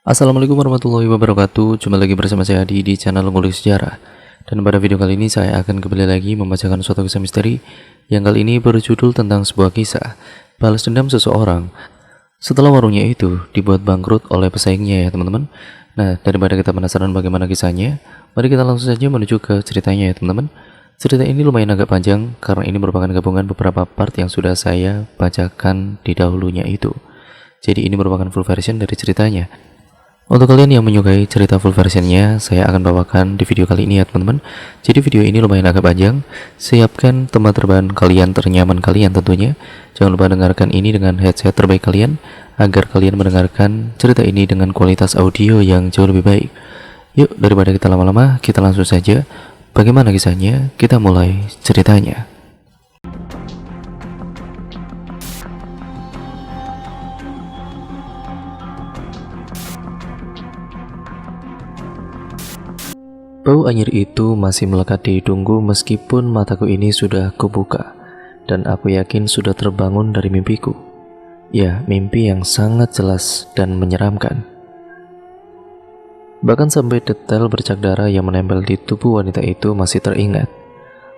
Assalamualaikum warahmatullahi wabarakatuh. Jumpa lagi bersama saya Adi di channel Ngulik Sejarah. Dan pada video kali ini saya akan kembali lagi membacakan suatu kisah misteri yang kali ini berjudul tentang sebuah kisah balas dendam seseorang setelah warungnya itu dibuat bangkrut oleh pesaingnya, ya teman-teman. Nah, daripada kita penasaran bagaimana kisahnya, mari kita langsung saja menuju ke ceritanya, ya teman-teman. Cerita ini lumayan agak panjang karena ini merupakan gabungan beberapa part yang sudah saya bacakan di dahulunya itu. Jadi ini merupakan full version dari ceritanya. Untuk kalian yang menyukai cerita full versionnya, saya akan bawakan di video kali ini, ya teman-teman. Jadi video ini lumayan agak panjang. Siapkan tempat rebahan kalian ternyaman kalian tentunya. Jangan lupa dengarkan ini dengan headset terbaik kalian agar kalian mendengarkan cerita ini dengan kualitas audio yang jauh lebih baik. Yuk, daripada kita lama-lama, kita langsung saja. Bagaimana kisahnya? Kita mulai ceritanya. Bau anyir itu masih melekat di hidungku meskipun mataku ini sudah kubuka, dan aku yakin sudah terbangun dari mimpiku. Ya, mimpi yang sangat jelas dan menyeramkan. Bahkan sampai detail bercak darah yang menempel di tubuh wanita itu masih teringat.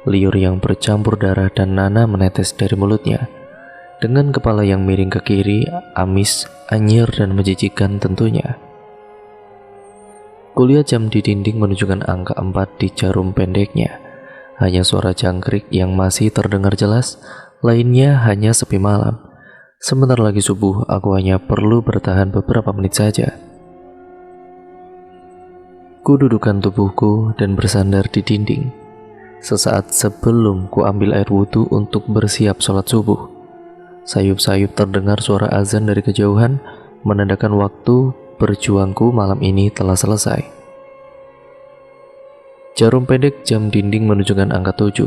Liur yang bercampur darah dan nanah menetes dari mulutnya. Dengan kepala yang miring ke kiri, amis, anyir dan menjijikan tentunya. Kulihat jam di dinding menunjukkan angka 4 di jarum pendeknya. Hanya suara jangkrik yang masih terdengar jelas, lainnya hanya sepi malam. Sebentar lagi subuh, aku hanya perlu bertahan beberapa menit saja. Kududukan tubuhku dan bersandar di dinding. Sesaat sebelum ku ambil air wudhu untuk bersiap sholat subuh, sayup-sayup terdengar suara azan dari kejauhan, menandakan waktu berjuangku malam ini telah selesai. Jarum pendek jam dinding menunjukkan angka 7.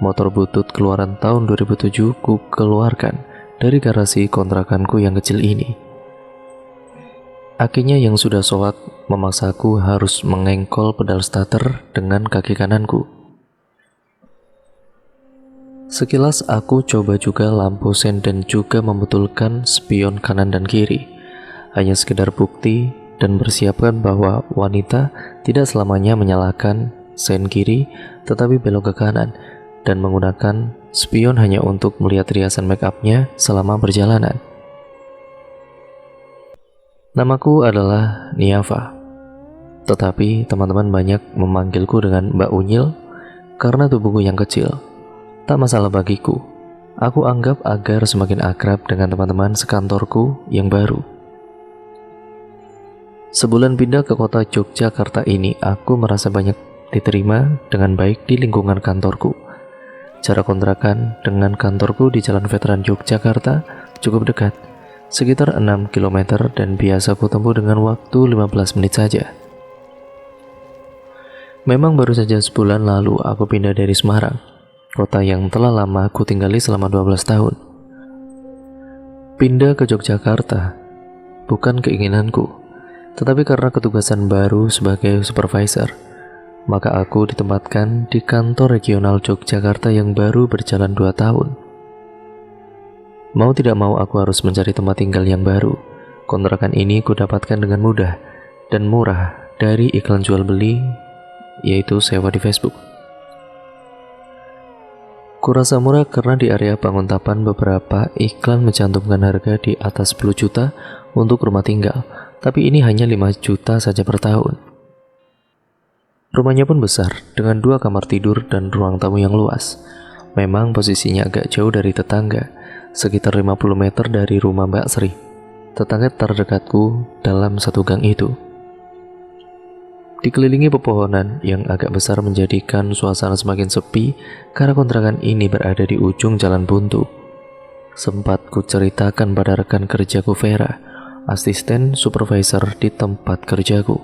Motor butut keluaran tahun 2007 ku keluarkan dari garasi kontrakanku yang kecil ini. Akinya yang sudah soak memaksaku harus mengengkol pedal starter dengan kaki kananku. Sekilas aku coba juga lampu sen dan juga membetulkan spion kanan dan kiri. Hanya sekedar bukti dan bersiapkan bahwa wanita tidak selamanya menyalakan sen kiri tetapi belok ke kanan dan menggunakan spion hanya untuk melihat riasan make upnya selama perjalanan. Namaku adalah Niafa, tetapi teman-teman banyak memanggilku dengan Mbak Unyil karena tubuhku yang kecil. Tak masalah bagiku, aku anggap agar semakin akrab dengan teman-teman sekantorku yang baru. Sebulan pindah ke kota Yogyakarta ini, aku merasa banyak diterima dengan baik di lingkungan kantorku. Jarak kontrakan dengan kantorku di Jalan Veteran Yogyakarta cukup dekat, sekitar 6 km dan biasa ku tempuh dengan waktu 15 menit saja. Memang baru saja sebulan lalu aku pindah dari Semarang, kota yang telah lama ku tinggali selama 12 tahun. Pindah ke Yogyakarta bukan keinginanku, tetapi karena ketugasan baru sebagai supervisor, maka aku ditempatkan di kantor regional Yogyakarta yang baru berjalan 2 tahun. Mau tidak mau aku harus mencari tempat tinggal yang baru. Kontrakan ini ku dapatkan dengan mudah dan murah dari iklan jual beli, yaitu sewa di Facebook. Kurasa murah karena di area Banguntapan beberapa iklan mencantumkan harga di atas 10 juta untuk rumah tinggal, tapi ini hanya 5 juta saja per tahun. Rumahnya pun besar, dengan 2 kamar tidur dan ruang tamu yang luas. Memang posisinya agak jauh dari tetangga, sekitar 50 meter dari rumah Mbak Sri, tetangga terdekatku dalam satu gang itu. Dikelilingi pepohonan yang agak besar menjadikan suasana semakin sepi karena kontrakan ini berada di ujung jalan buntu. Sempat ku ceritakan pada rekan kerjaku Vera, asisten supervisor di tempat kerjaku.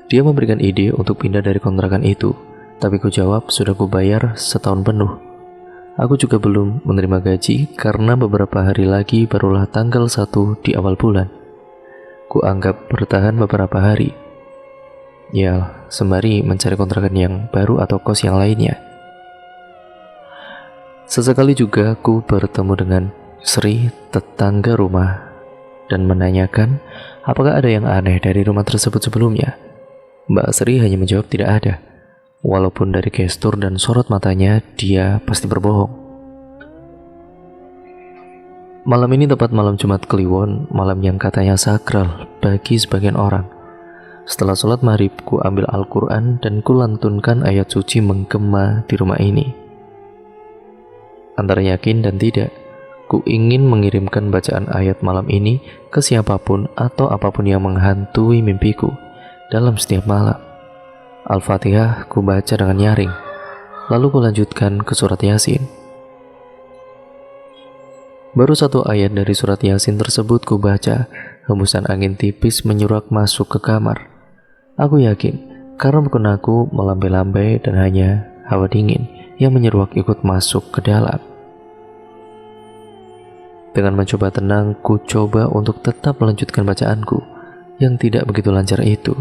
Dia memberikan ide untuk pindah dari kontrakan itu, tapi ku jawab sudah ku bayar setahun penuh. Aku juga belum menerima gaji karena beberapa hari lagi barulah tanggal 1 di awal bulan. Ku anggap bertahan beberapa hari, ya sembari mencari kontrakan yang baru atau kos yang lainnya. Sesekali juga ku bertemu dengan Sri, tetangga rumah dan menanyakan apakah ada yang aneh dari rumah tersebut sebelumnya. Mbak Sri hanya menjawab tidak ada. Walaupun dari gestur dan sorot matanya, dia pasti berbohong. Malam ini tepat malam Jumat Kliwon, malam yang katanya sakral bagi sebagian orang. Setelah sholat maghrib, ku ambil Al-Quran dan ku lantunkan ayat suci menggema di rumah ini. Antara yakin dan tidak, ku ingin mengirimkan bacaan ayat malam ini ke siapapun atau apapun yang menghantui mimpiku dalam setiap malam. Al-Fatihah ku baca dengan nyaring, lalu ku lanjutkan ke surat Yasin. Baru satu ayat dari surat Yasin tersebut ku baca, hembusan angin tipis menyurak masuk ke kamar. Aku yakin, karena muknaku melambai-lambai dan hanya hawa dingin yang menyeruak ikut masuk ke dalam. Dengan mencoba tenang, ku coba untuk tetap melanjutkan bacaanku yang tidak begitu lancar itu.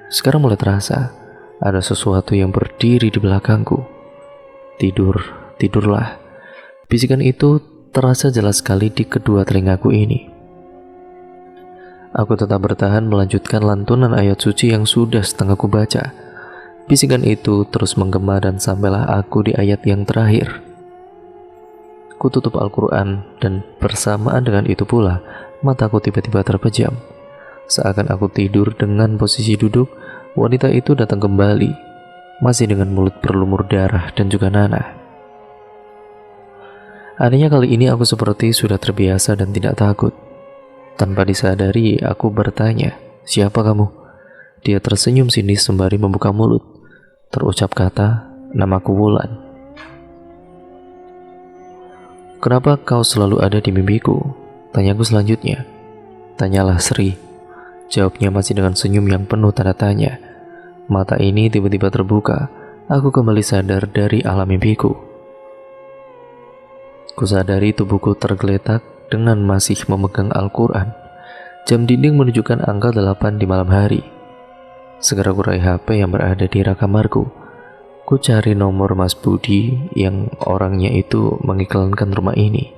Sekarang mulai terasa ada sesuatu yang berdiri di belakangku. Tidurlah. Bisikan itu terasa jelas sekali di kedua telingaku ini. Aku tetap bertahan melanjutkan lantunan ayat suci yang sudah setengah ku baca. Bisikan itu terus menggema dan sampailah aku di ayat yang terakhir. Ku tutup Al-Quran dan bersamaan dengan itu pula mataku tiba-tiba terpejam. Seakan aku tidur dengan posisi duduk, wanita itu datang kembali, masih dengan mulut berlumur darah dan juga nanah. Anehnya kali ini aku seperti sudah terbiasa dan tidak takut. Tanpa disadari, aku bertanya, "Siapa kamu?" Dia tersenyum sinis sembari membuka mulut. Terucap kata, "Namaku Wulan." "Kenapa kau selalu ada di mimpiku?" tanyaku selanjutnya. "Tanyalah Sri," jawabnya masih dengan senyum yang penuh tanda tanya. Mata ini tiba-tiba terbuka. Aku kembali sadar dari alam mimpiku. Kusadari tubuhku tergeletak dengan masih memegang Al-Quran. Jam dinding menunjukkan angka 8 di malam hari. Segera kurai HP yang berada di rak kamarku. Ku cari nomor Mas Budi yang orangnya itu mengiklankan rumah ini.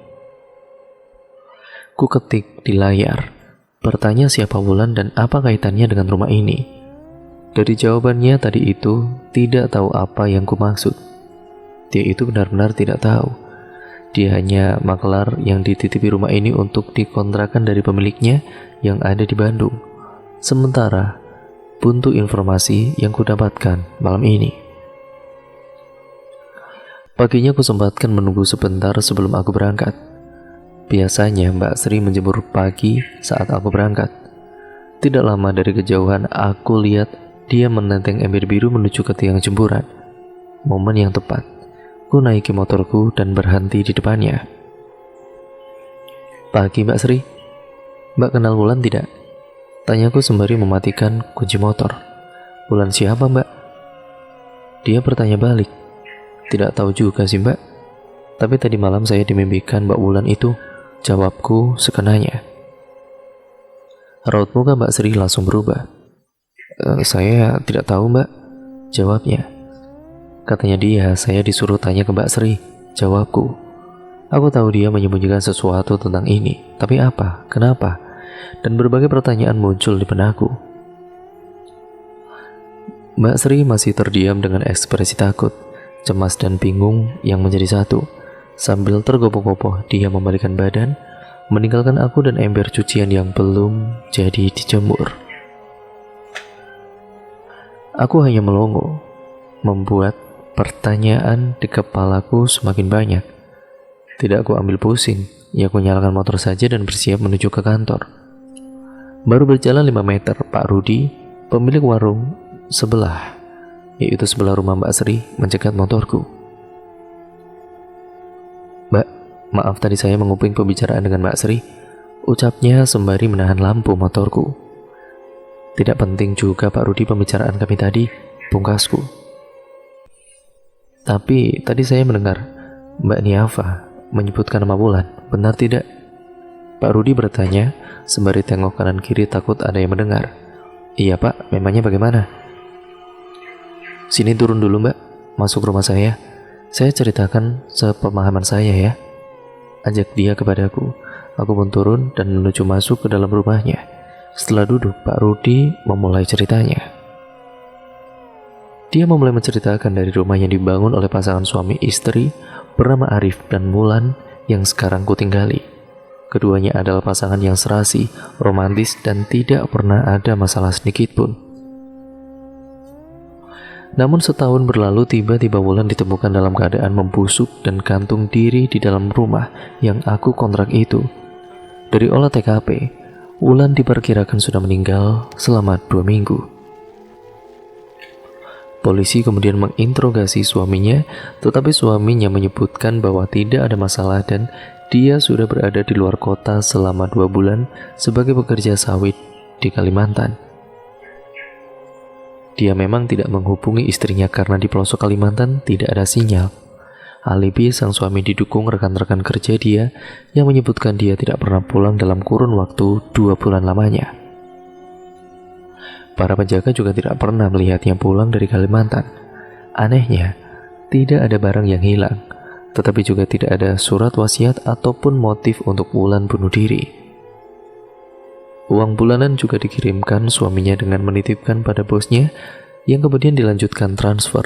Ku ketik di layar, bertanya siapa Wulan dan apa kaitannya dengan rumah ini. Dari jawabannya tadi itu tidak tahu apa yang ku maksud. Dia itu benar-benar tidak tahu. Dia hanya makelar yang dititipi rumah ini untuk dikontrakan dari pemiliknya yang ada di Bandung. Sementara buntu informasi yang ku dapatkan malam ini. Paginya ku sempatkan menunggu sebentar sebelum aku berangkat. Biasanya Mbak Sri menjemur pagi saat aku berangkat. Tidak lama dari kejauhan aku lihat dia menenteng ember biru menuju ke tiang jemuran. Momen yang tepat, ku naiki motorku dan berhenti di depannya. "Pagi Mbak Sri, Mbak kenal Wulan tidak?" tanyaku sembari mematikan kunci motor. "Wulan siapa Mbak?" Dia bertanya balik. "Tidak tahu juga sih Mbak, tapi tadi malam saya dimimpikan Mbak Wulan itu," jawabku sekenanya. Raut muka Mbak Sri langsung berubah. Saya tidak tahu Mbak," jawabnya. Katanya dia, saya disuruh tanya ke Mbak Sri, jawabku. Aku tahu dia menyembunyikan sesuatu tentang ini, tapi apa, kenapa? Dan berbagai pertanyaan muncul di benakku. Mbak Sri masih terdiam dengan ekspresi takut, cemas dan bingung yang menjadi satu. Sambil tergopoh-gopoh, dia membalikkan badan, meninggalkan aku dan ember cucian yang belum jadi dijemur. Aku hanya melongo, membuat pertanyaan di kepalaku semakin banyak. Tidak aku ambil pusing, ya aku nyalakan motor saja dan bersiap menuju ke kantor. Baru berjalan 5 meter, Pak Rudi, pemilik warung sebelah, yaitu sebelah rumah Mbak Sri, mencegat motorku. "Mbak, maaf tadi saya menguping pembicaraan dengan Mbak Sri," ucapnya sembari menahan lampu motorku. "Tidak penting juga Pak Rudi pembicaraan kami tadi," pungkasku. "Tapi tadi saya mendengar Mbak Niafa menyebutkan nama Wulan, benar tidak?" Pak Rudi bertanya sembari tengok kanan kiri takut ada yang mendengar. "Iya Pak, memangnya bagaimana?" "Sini turun dulu Mbak, masuk rumah saya ceritakan sepemahaman saya ya," ajak dia kepadaku. Aku pun turun dan menuju masuk ke dalam rumahnya. Setelah duduk, Pak Rudi memulai ceritanya. Dia memulai menceritakan dari rumah yang dibangun oleh pasangan suami istri bernama Arif dan Mulan yang sekarang kutinggali. Keduanya adalah pasangan yang serasi, romantis, dan tidak pernah ada masalah sedikit pun. Namun setahun berlalu, tiba-tiba Wulan ditemukan dalam keadaan membusuk dan gantung diri di dalam rumah yang aku kontrak itu. Dari olah TKP, Wulan diperkirakan sudah meninggal selama 2 minggu. Polisi kemudian menginterogasi suaminya, tetapi suaminya menyebutkan bahwa tidak ada masalah dan dia sudah berada di luar kota selama 2 bulan sebagai pekerja sawit di Kalimantan. Dia memang tidak menghubungi istrinya karena di pelosok Kalimantan tidak ada sinyal. Alibi sang suami didukung rekan-rekan kerja dia yang menyebutkan dia tidak pernah pulang dalam kurun waktu 2 bulan lamanya. Para penjaga juga tidak pernah melihatnya pulang dari Kalimantan. Anehnya, tidak ada barang yang hilang, tetapi juga tidak ada surat wasiat ataupun motif untuk Wulan bunuh diri. Uang bulanan juga dikirimkan suaminya dengan menitipkan pada bosnya yang kemudian dilanjutkan transfer.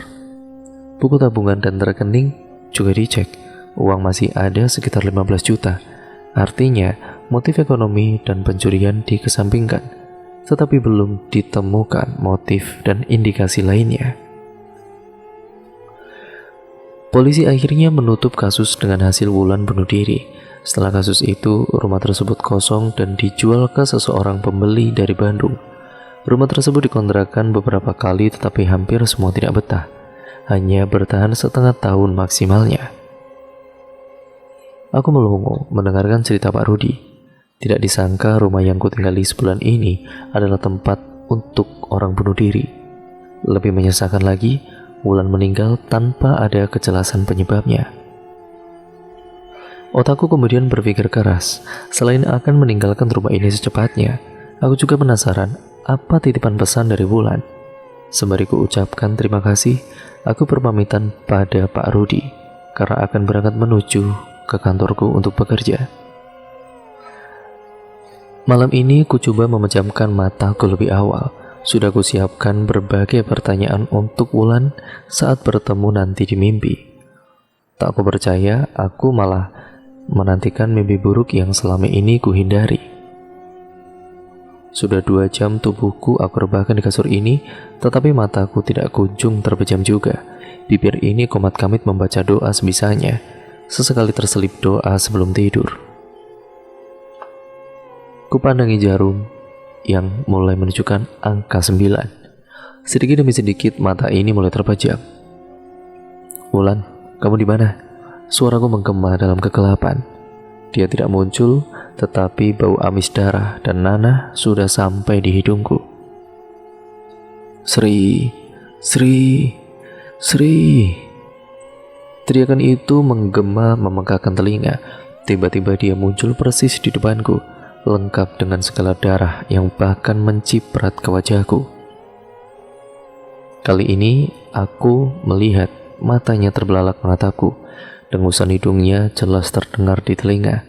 Buku tabungan dan rekening juga dicek. Uang masih ada sekitar 15 juta. Artinya, motif ekonomi dan pencurian dikesampingkan. Tetapi belum ditemukan motif dan indikasi lainnya. Polisi akhirnya menutup kasus dengan hasil Wulan bunuh diri. Setelah kasus itu, rumah tersebut kosong dan dijual ke seseorang pembeli dari Bandung. Rumah tersebut dikontrakkan beberapa kali tetapi hampir semua tidak betah. Hanya bertahan setengah tahun maksimalnya. Aku melongo mendengarkan cerita Pak Rudi. Tidak disangka rumah yang kutinggali sebulan ini adalah tempat untuk orang bunuh diri. Lebih menyesalkan lagi, Wulan meninggal tanpa ada kejelasan penyebabnya. Otakku kemudian berpikir keras. Selain akan meninggalkan rumah ini secepatnya, aku juga penasaran apa titipan pesan dari Wulan. Sembari ku ucapkan terima kasih, aku berpamitan pada Pak Rudi karena akan berangkat menuju ke kantorku untuk bekerja. Malam ini ku coba memejamkan mataku lebih awal. Sudah ku siapkan berbagai pertanyaan untuk Wulan saat bertemu nanti di mimpi. Tak ku percaya, aku malah menantikan mimpi buruk yang selama ini ku hindari. Sudah 2 jam tubuhku aku rebahkan di kasur ini, tetapi mataku tidak kunjung terpejam juga. Bibir ini komat-kamit membaca doa sebisanya. Sesekali terselip doa sebelum tidur. Kupandangi jarum yang mulai menunjukkan angka 9. Sedikit demi sedikit mata ini mulai terpejam. Wulan, kamu di mana? Suaraku menggema dalam kegelapan. Dia tidak muncul, tetapi bau amis darah dan nanah sudah sampai di hidungku. Sri, Sri, Sri. Teriakan itu menggema memegahkan telinga. Tiba-tiba dia muncul persis di depanku, lengkap dengan segala darah yang bahkan menciprat ke wajahku. Kali ini aku melihat matanya terbelalak menataku. Dengusan hidungnya jelas terdengar di telinga.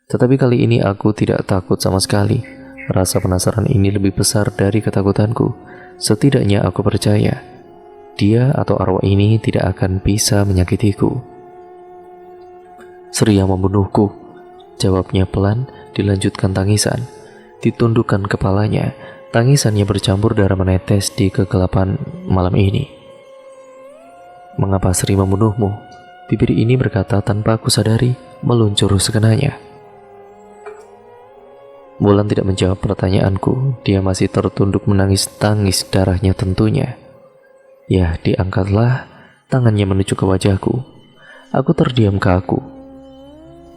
Tetapi kali ini aku tidak takut sama sekali. Rasa penasaran ini lebih besar dari ketakutanku. Setidaknya aku percaya dia atau arwah ini tidak akan bisa menyakitiku. Sri yang membunuhku, jawabnya pelan. Dilanjutkan tangisan. Ditundukkan kepalanya. Tangisannya bercampur darah menetes di kegelapan malam ini. Mengapa Sri membunuhmu? Bibir ini berkata tanpa aku sadari, meluncur sekenanya. Wulan tidak menjawab pertanyaanku. Dia masih tertunduk menangis tangis darahnya tentunya. Ya, diangkatlah tangannya menuju ke wajahku. Aku terdiam kaku.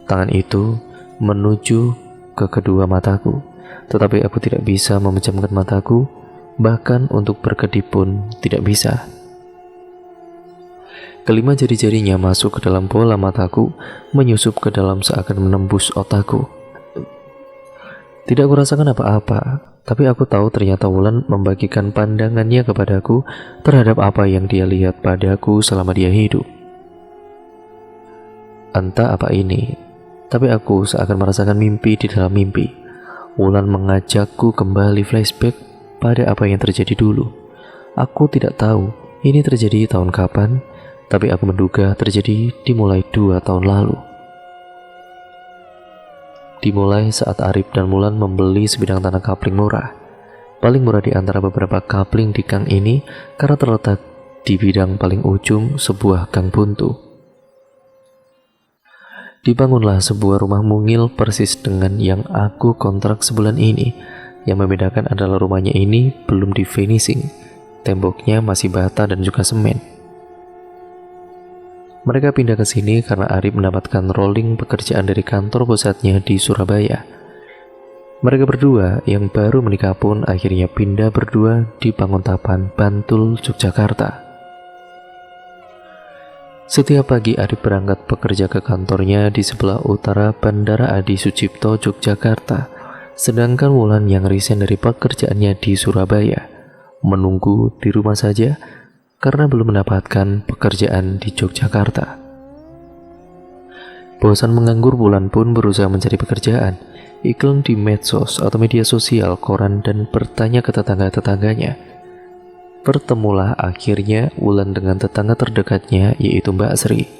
Tangan itu menuju ke kedua mataku, tetapi aku tidak bisa memejamkan mataku, bahkan untuk berkedip pun tidak bisa. Kelima jari-jarinya masuk ke dalam bola mataku, menyusup ke dalam seakan menembus otakku. Tidak kurasakan apa-apa, tapi aku tahu ternyata Wulan membagikan pandangannya kepadaku terhadap apa yang dia lihat padaku selama dia hidup. Entah apa ini, Tapi aku seakan merasakan mimpi di dalam mimpi. Wulan mengajakku kembali flashback pada apa yang terjadi dulu. Aku tidak tahu ini terjadi tahun kapan, tapi aku menduga terjadi dimulai 2 tahun lalu. Dimulai saat Arif dan Wulan membeli sebidang tanah kapling murah. Paling murah di antara beberapa kapling di gang ini karena terletak di bidang paling ujung sebuah gang buntu. Dibangunlah sebuah rumah mungil persis dengan yang aku kontrak sebulan ini. Yang membedakan adalah rumahnya ini belum di finishing. Temboknya masih bata dan juga semen. Mereka pindah ke sini karena Arif mendapatkan rolling pekerjaan dari kantor pusatnya di Surabaya. Mereka berdua yang baru menikah pun akhirnya pindah berdua di Banguntapan, Bantul, Yogyakarta. Setiap pagi Arif berangkat bekerja ke kantornya di sebelah utara Bandara Adi Sucipto, Yogyakarta. Sedangkan Wulan yang resign dari pekerjaannya di Surabaya menunggu di rumah saja karena belum mendapatkan pekerjaan di Yogyakarta. Bosan menganggur, Wulan pun berusaha mencari pekerjaan, iklan di medsos atau media sosial, koran, dan bertanya ke tetangga-tetangganya. Bertemulah akhirnya Wulan dengan tetangga terdekatnya, yaitu Mbak Sri.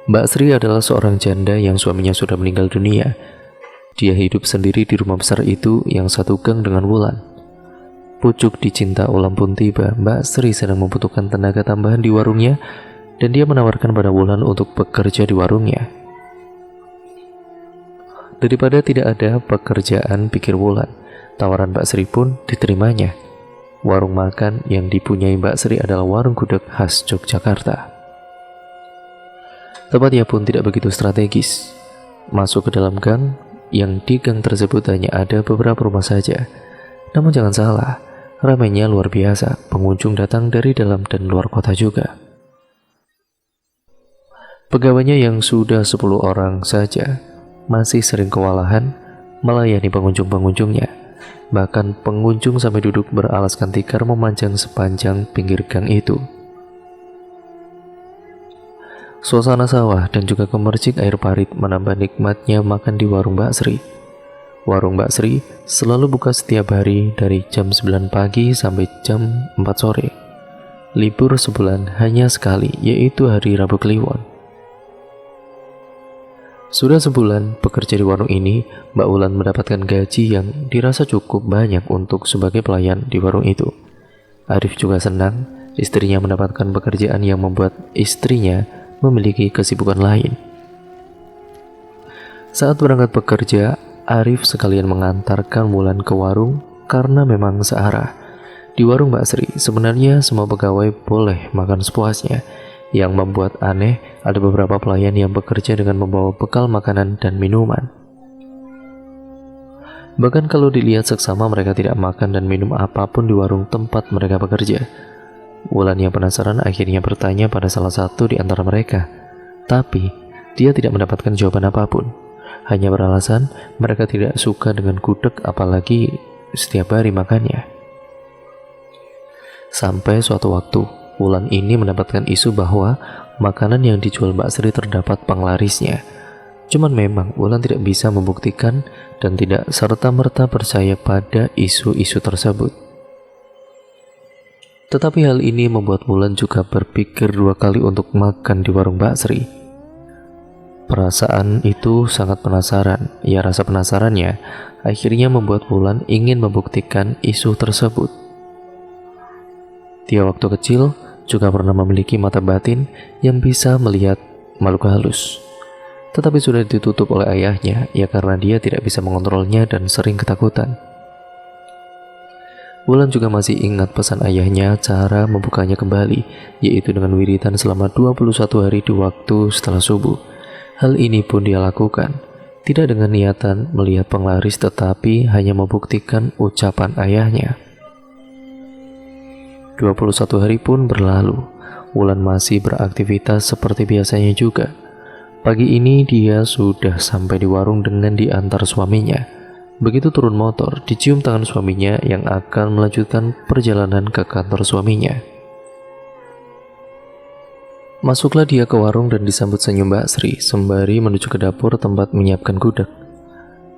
Mbak Sri adalah seorang janda yang suaminya sudah meninggal dunia. Dia hidup sendiri di rumah besar itu yang satu gang dengan Wulan. Pucuk dicinta ulam pun tiba. Mbak Sri sedang membutuhkan tenaga tambahan di warungnya dan dia menawarkan pada Wulan untuk bekerja di warungnya. Daripada tidak ada pekerjaan, pikir Wulan, tawaran Mbak Sri pun diterimanya. Warung makan yang dipunyai Mbak Sri adalah warung gudeg khas Yogyakarta. Tempatnya pun tidak begitu strategis. Masuk ke dalam gang, yang di gang tersebut hanya ada beberapa rumah saja. Namun jangan salah, ramainya luar biasa, pengunjung datang dari dalam dan luar kota juga. Pegawainya yang sudah 10 orang saja masih sering kewalahan melayani pengunjung-pengunjungnya. Bahkan pengunjung sampai duduk beralaskan tikar memanjang sepanjang pinggir gang itu. Suasana sawah dan juga gemercik air parit menambah nikmatnya makan di warung Mbak Sri. Warung Mbak Sri selalu buka setiap hari dari jam 9 pagi sampai jam 4 sore. Libur sebulan hanya sekali, yaitu hari Rabu Kliwon. Sudah sebulan bekerja di warung ini, Mbak Wulan mendapatkan gaji yang dirasa cukup banyak untuk sebagai pelayan di warung itu. Arif juga senang istrinya mendapatkan pekerjaan yang membuat istrinya memiliki kesibukan lain. Saat berangkat bekerja, Arif sekalian mengantarkan Wulan ke warung karena memang searah. Di warung Mbak Sri, sebenarnya semua pegawai boleh makan sepuasnya. Yang membuat aneh, ada beberapa pelayan yang bekerja dengan membawa bekal makanan dan minuman. Bahkan kalau dilihat seksama, mereka tidak makan dan minum apapun di warung tempat mereka bekerja. Wulan yang penasaran akhirnya bertanya pada salah satu di antara mereka. Tapi, dia tidak mendapatkan jawaban apapun. Hanya beralasan mereka tidak suka dengan gudeg apalagi setiap hari makannya. Sampai suatu waktu, Wulan ini mendapatkan isu bahwa makanan yang dijual Mbak Sri terdapat penglarisnya. Cuman memang Wulan tidak bisa membuktikan dan tidak serta-merta percaya pada isu-isu tersebut. Tetapi hal ini membuat Wulan juga berpikir 2 kali untuk makan di warung Mbak Sri. Perasaan itu sangat penasaran. Ya, rasa penasarannya akhirnya membuat Wulan ingin membuktikan isu tersebut. Dia waktu kecil juga pernah memiliki mata batin yang bisa melihat makhluk halus. Tetapi sudah ditutup oleh ayahnya, ya karena dia tidak bisa mengontrolnya dan sering ketakutan. Wulan juga masih ingat pesan ayahnya cara membukanya kembali, yaitu dengan wiritan selama 21 hari di waktu setelah subuh. Hal ini pun dia lakukan, tidak dengan niatan melihat penglaris tetapi hanya membuktikan ucapan ayahnya. 21 hari pun berlalu. Wulan masih beraktivitas seperti biasanya juga. Pagi ini dia sudah sampai di warung dengan diantar suaminya. Begitu turun motor, dicium tangan suaminya yang akan melanjutkan perjalanan ke kantor suaminya. Masuklah dia ke warung dan disambut senyum Mbak Sri sembari menuju ke dapur tempat menyiapkan gudeg.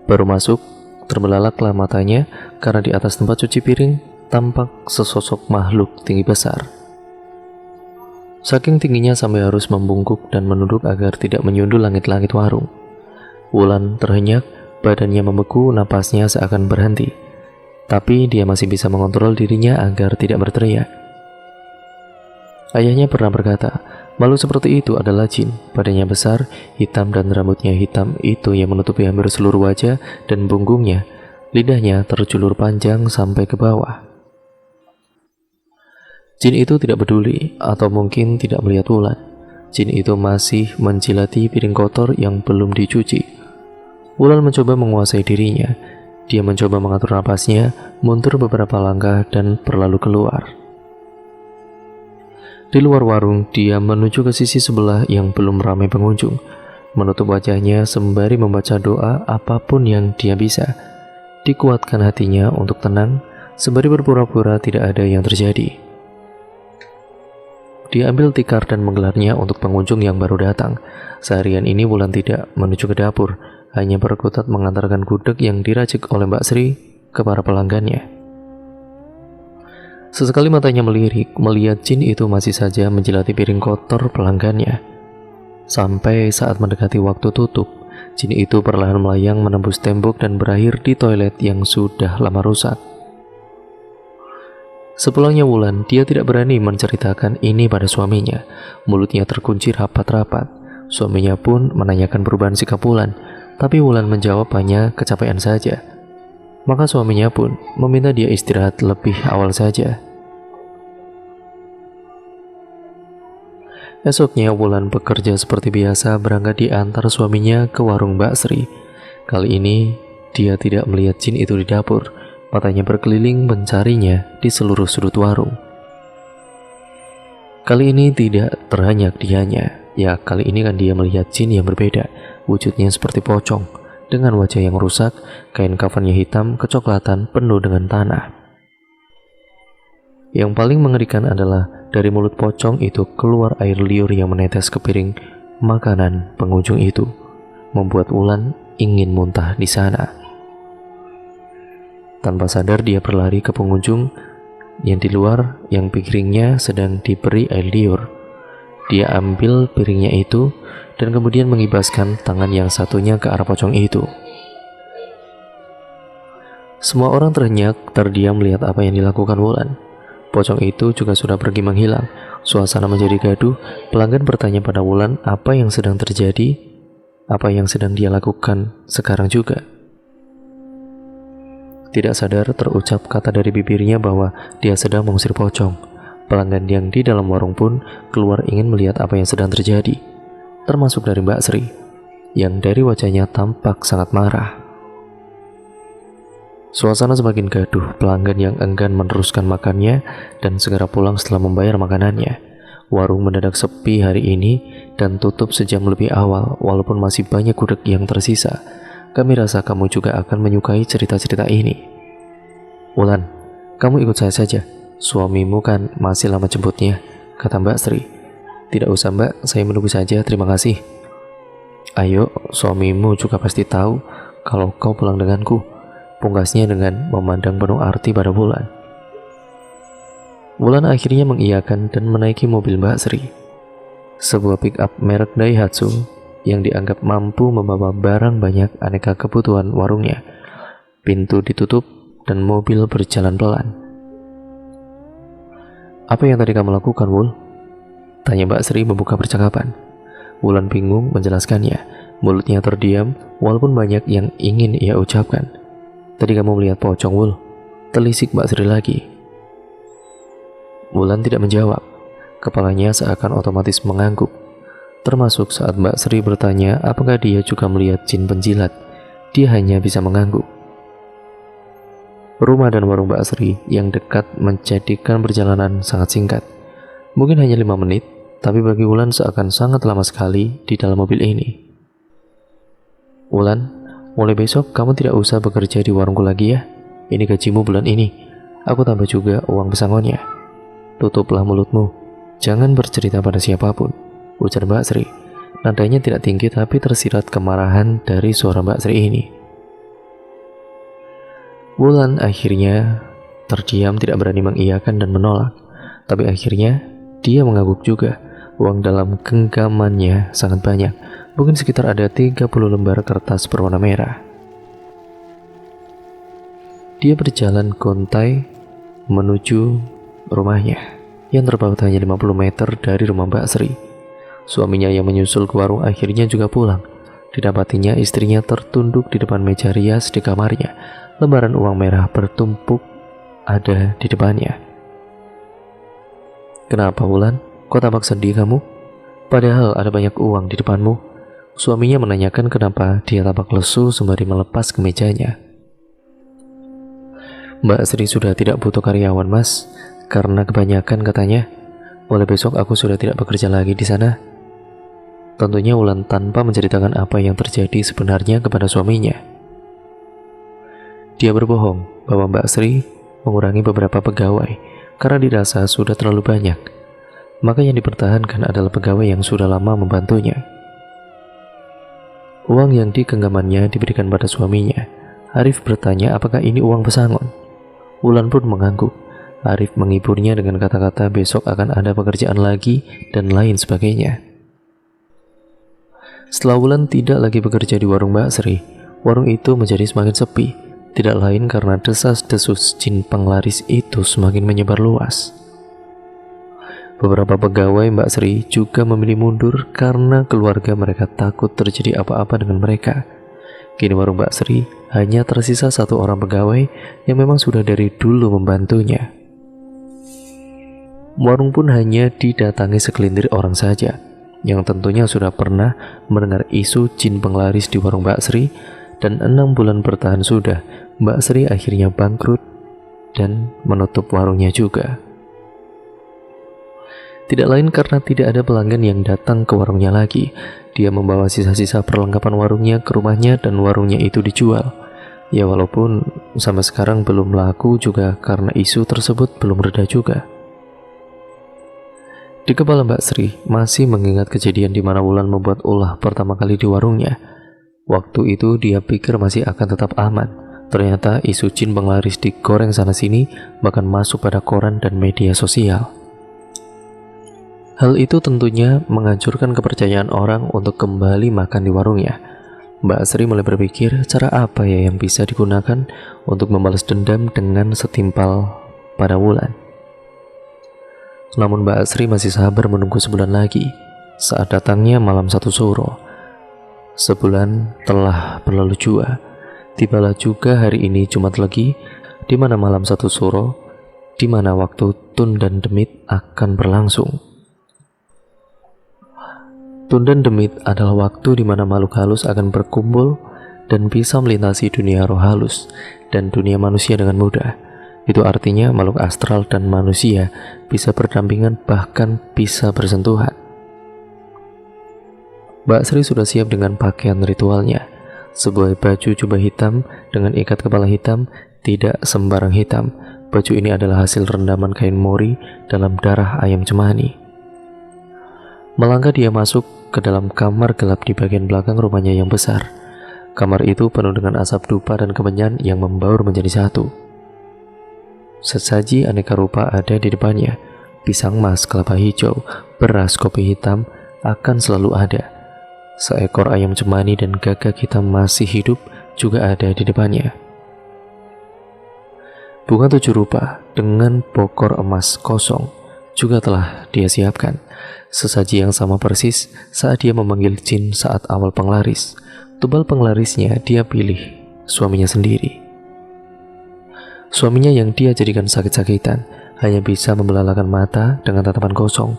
Baru masuk, terbelalaklah matanya karena di atas tempat cuci piring tampak sesosok makhluk tinggi besar. Saking tingginya sampai harus membungkuk dan menunduk agar tidak menyundul langit-langit warung. Wulan terhenyak, badannya membeku, napasnya seakan berhenti. Tapi dia masih bisa mengontrol dirinya agar tidak berteriak. Ayahnya pernah berkata, makhluk seperti itu adalah jin. Badannya besar, hitam dan rambutnya hitam itu yang menutupi hampir seluruh wajah dan punggungnya. Lidahnya terjulur panjang sampai ke bawah. Jin itu tidak peduli atau mungkin tidak melihat Wulan. Jin itu masih menjilati piring kotor yang belum dicuci. Wulan mencoba menguasai dirinya. Dia mencoba mengatur napasnya, mundur beberapa langkah dan berlalu keluar. Di luar warung, dia menuju ke sisi sebelah yang belum ramai pengunjung, menutup wajahnya sembari membaca doa apapun yang dia bisa. Dikuatkan hatinya untuk tenang, sembari berpura-pura tidak ada yang terjadi. Dia ambil tikar dan menggelarnya untuk pengunjung yang baru datang. Seharian ini Wulan tidak menuju ke dapur, hanya berkutat mengantarkan gudeg yang diracik oleh Mbak Sri ke para pelanggannya. Sesekali matanya melirik, melihat jin itu masih saja menjilati piring kotor pelanggannya. Sampai saat mendekati waktu tutup, jin itu perlahan melayang menembus tembok dan berakhir di toilet yang sudah lama rusak. Sepulangnya Wulan, dia tidak berani menceritakan ini pada suaminya. Mulutnya terkunci rapat-rapat. Suaminya pun menanyakan perubahan sikap Wulan, tapi Wulan menjawab hanya kecapean saja. Maka suaminya pun meminta dia istirahat lebih awal saja. Esoknya Wulan bekerja seperti biasa, berangkat diantar suaminya ke warung Mbak Sri. Kali ini dia tidak melihat jin itu di dapur. Matanya berkeliling mencarinya di seluruh sudut warung. Kali ini tidak terhanyak dianya. Ya, kali ini kan dia melihat jin yang berbeda. Wujudnya seperti pocong, dengan wajah yang rusak, kain kafannya hitam kecoklatan penuh dengan tanah. Yang paling mengerikan adalah dari mulut pocong itu keluar air liur yang menetes ke piring makanan pengunjung itu, membuat Wulan ingin muntah di sana. Tanpa sadar dia berlari ke pengunjung yang di luar yang piringnya sedang diberi air liur. Dia ambil piringnya itu dan kemudian mengibaskan tangan yang satunya ke arah pocong itu. Semua orang terhenyak, terdiam melihat apa yang dilakukan Wulan. Pocong itu juga sudah pergi menghilang. Suasana menjadi gaduh. Pelanggan bertanya pada Wulan apa yang sedang terjadi, apa yang sedang dia lakukan sekarang juga. Tidak sadar terucap kata dari bibirnya bahwa dia sedang mengusir pocong. Pelanggan yang di dalam warung pun keluar ingin melihat apa yang sedang terjadi, termasuk dari Mbak Sri, yang dari wajahnya tampak sangat marah. Suasana semakin gaduh, pelanggan yang enggan meneruskan makannya dan segera pulang setelah membayar makanannya. Warung mendadak sepi hari ini dan tutup sejam lebih awal, walaupun masih banyak gudeg yang tersisa. Kami rasa kamu juga akan menyukai cerita-cerita ini. Wulan, kamu ikut saya saja. Suamimu kan masih lama jemputnya, kata Mbak Sri. Tidak usah Mbak, saya menunggu saja, terima kasih. Ayo, suamimu juga pasti tahu kalau kau pulang denganku, pungkasnya dengan memandang penuh arti pada Wulan. Wulan akhirnya mengiyakan dan menaiki mobil Mbak Sri, sebuah pick-up merek Daihatsu yang dianggap mampu membawa barang banyak aneka kebutuhan warungnya. Pintu ditutup dan mobil berjalan pelan. Apa yang tadi kamu lakukan, Wul? Tanya Mbak Sri membuka percakapan. Wulan bingung menjelaskannya. Mulutnya terdiam walaupun banyak yang ingin ia ucapkan. Tadi kamu melihat pocong, Wul? Telisik Mbak Sri lagi. Wulan tidak menjawab. Kepalanya seakan otomatis mengangguk. Termasuk saat Mbak Sri bertanya apakah dia juga melihat jin penjilat, dia hanya bisa mengangguk. Rumah dan warung Mbak Sri yang dekat menjadikan perjalanan sangat singkat. Mungkin hanya 5 menit, tapi bagi Wulan seakan sangat lama sekali di dalam mobil ini. Wulan, mulai besok kamu tidak usah bekerja di warungku lagi ya. Ini gajimu bulan ini. Aku tambah juga uang pesangonnya. Tutuplah mulutmu. Jangan bercerita pada siapapun. ujar Mbak Sri. Nadanya tidak tinggi tapi tersirat kemarahan dari suara Mbak Sri ini. Wulan akhirnya terdiam, tidak berani mengiyakan dan menolak. Tapi akhirnya dia mengangguk juga. Uang dalam genggamannya sangat banyak, mungkin sekitar ada 30 lembar kertas berwarna merah. Dia berjalan gontai menuju rumahnya yang terpaut hanya 50 meter dari rumah Mbak Sri. Suaminya yang menyusul ke warung akhirnya juga pulang. Didapatinya istrinya tertunduk di depan meja rias di kamarnya. Lembaran uang merah bertumpuk ada di depannya. Kenapa Wulan? Kok tampak sedih kamu? Padahal ada banyak uang di depanmu. Suaminya menanyakan kenapa dia tampak lesu sembari melepas kemejanya. Mbak Sri sudah tidak butuh karyawan mas, karena kebanyakan katanya. Mulai besok aku sudah tidak bekerja lagi di sana. Tentunya Wulan tanpa menceritakan apa yang terjadi sebenarnya kepada suaminya. Dia berbohong bahwa Mbak Sri mengurangi beberapa pegawai karena dirasa sudah terlalu banyak. Maka yang dipertahankan adalah pegawai yang sudah lama membantunya. Uang yang digenggamannya diberikan pada suaminya. Arif bertanya apakah ini uang pesangon. Wulan pun mengangguk. Arif menghiburnya dengan kata-kata besok akan ada pekerjaan lagi dan lain sebagainya. Setelah Wulan tidak lagi bekerja di warung Mbak Sri, warung itu menjadi semakin sepi. Tidak lain karena desas-desus jin penglaris itu semakin menyebar luas. Beberapa pegawai Mbak Sri juga memilih mundur karena keluarga mereka takut terjadi apa-apa dengan mereka. Kini warung Mbak Sri hanya tersisa satu orang pegawai yang memang sudah dari dulu membantunya. Warung pun hanya didatangi segelintir orang saja, yang tentunya sudah pernah mendengar isu jin penglaris di warung Mbak Sri, dan 6 bulan bertahan sudah, Mbak Sri akhirnya bangkrut dan menutup warungnya juga. Tidak lain karena tidak ada pelanggan yang datang ke warungnya lagi. Dia membawa sisa-sisa perlengkapan warungnya ke rumahnya dan warungnya itu dijual. Ya walaupun sampai sekarang belum laku juga karena isu tersebut belum reda juga. Di kepala Mbak Sri masih mengingat kejadian di mana Wulan membuat ulah pertama kali di warungnya. Waktu itu dia pikir masih akan tetap aman. Ternyata isu jin penglaris digoreng sana-sini, bahkan masuk pada koran dan media sosial. Hal itu tentunya menghancurkan kepercayaan orang untuk kembali makan di warungnya. Mbak Sri mulai berpikir cara apa ya yang bisa digunakan untuk membalas dendam dengan setimpal pada Wulan. Namun Mbak Sri masih sabar menunggu sebulan lagi. Saat datangnya malam 1 Suro, sebulan telah berlalu jua. Tibalah juga hari ini Jumat Legi, di mana malam 1 Suro, di mana waktu Tun dan Demit akan berlangsung. Tun dan Demit adalah waktu di mana makhluk halus akan berkumpul dan bisa melintasi dunia roh halus dan dunia manusia dengan mudah. Itu artinya makhluk astral dan manusia bisa berdampingan, bahkan bisa bersentuhan. Mbak Sri sudah siap dengan pakaian ritualnya. Sebuah baju jubah hitam dengan ikat kepala hitam, tidak sembarang hitam. Baju ini adalah hasil rendaman kain mori dalam darah ayam cemani. Melangkah dia masuk ke dalam kamar gelap di bagian belakang rumahnya yang besar. Kamar itu penuh dengan asap dupa dan kemenyan yang membaur menjadi satu. Sesaji aneka rupa ada di depannya. Pisang mas, kelapa hijau, beras, kopi hitam akan selalu ada. Seekor ayam cemani dan gagak hitam masih hidup juga ada di depannya. Bunga 7 rupa dengan bokor emas kosong juga telah dia siapkan. Sesaji yang sama persis saat dia memanggil jin saat awal penglaris. Tumbal penglarisnya dia pilih suaminya sendiri. Suaminya yang dia jadikan sakit-sakitan hanya bisa membelalakan mata dengan tatapan kosong.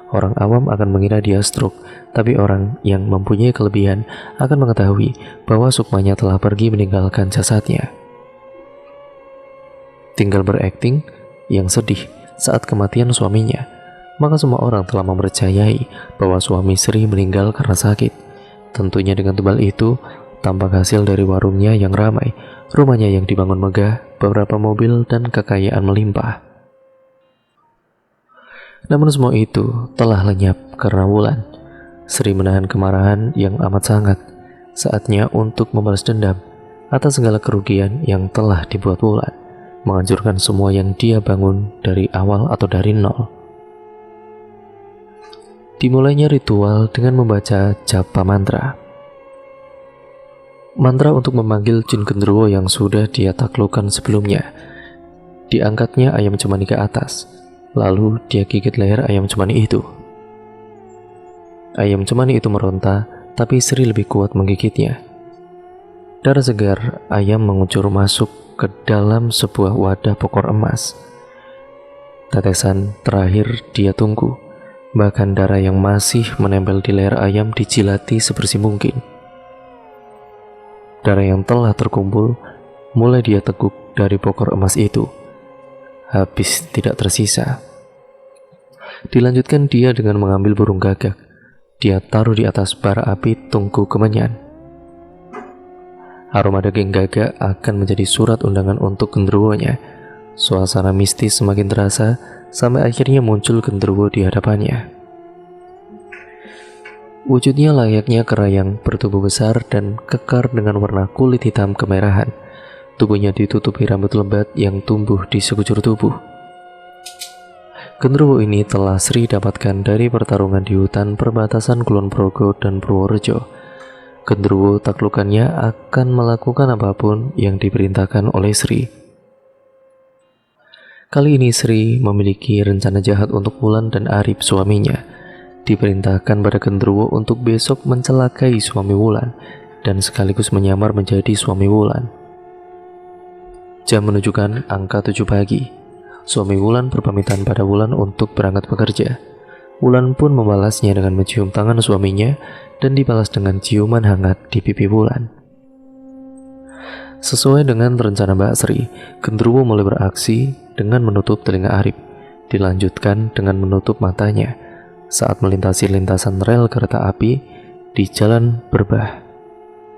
Orang awam akan mengira dia stroke, tapi orang yang mempunyai kelebihan akan mengetahui bahwa sukmanya telah pergi meninggalkan jasadnya. Tinggal berakting yang sedih saat kematian suaminya, maka semua orang telah mempercayai bahwa suami Sri meninggal karena sakit. Tentunya dengan tumbal itu tampak hasil dari warungnya yang ramai, rumahnya yang dibangun megah, beberapa mobil dan kekayaan melimpah. Namun semua itu telah lenyap karena Wulan. Sri menahan kemarahan yang amat sangat. Saatnya untuk membalas dendam atas segala kerugian yang telah dibuat Wulan, menghancurkan semua yang dia bangun dari awal atau dari nol. Dimulainya ritual dengan membaca japa mantra. Mantra untuk memanggil jin genderuwo yang sudah dia taklukkan sebelumnya. Diangkatnya ayam cemani ke atas, lalu dia gigit leher ayam cemani itu. Ayam cemani itu meronta, tapi Sri lebih kuat menggigitnya. Darah segar ayam mengucur masuk ke dalam sebuah wadah pokor emas. Tetesan terakhir dia tunggu, bahkan darah yang masih menempel di leher ayam dijilati sebersih mungkin. Darah yang telah terkumpul mulai dia teguk dari pokor emas itu, habis tidak tersisa. Dilanjutkan dia dengan mengambil burung gagak. Dia taruh di atas bara api tungku kemenyan. Aroma daging gagak akan menjadi surat undangan untuk genderuwonya. Suasana mistis semakin terasa sampai akhirnya muncul genderuwo di hadapannya. Wujudnya layaknya kera yang bertubuh besar dan kekar dengan warna kulit hitam kemerahan. Tubuhnya ditutupi rambut lebat yang tumbuh di sekujur tubuh. Genderuwo ini telah Sri dapatkan dari pertarungan di hutan perbatasan Kulon Progo dan Purworejo. Genderuwo taklukannya akan melakukan apapun yang diperintahkan oleh Sri. Kali ini Sri memiliki rencana jahat untuk Wulan dan Arif suaminya. Diperintahkan pada genderuwo untuk besok mencelakai suami Wulan dan sekaligus menyamar menjadi suami Wulan. Jam menunjukkan angka 7 pagi. Suami Wulan berpamitan pada Wulan untuk berangkat bekerja. Wulan pun membalasnya dengan mencium tangan suaminya dan dibalas dengan ciuman hangat di pipi Wulan. Sesuai dengan rencana Mbak Sri, genderuwo mulai beraksi dengan menutup telinga Arif, dilanjutkan dengan menutup matanya saat melintasi lintasan rel kereta api di jalan Berbah.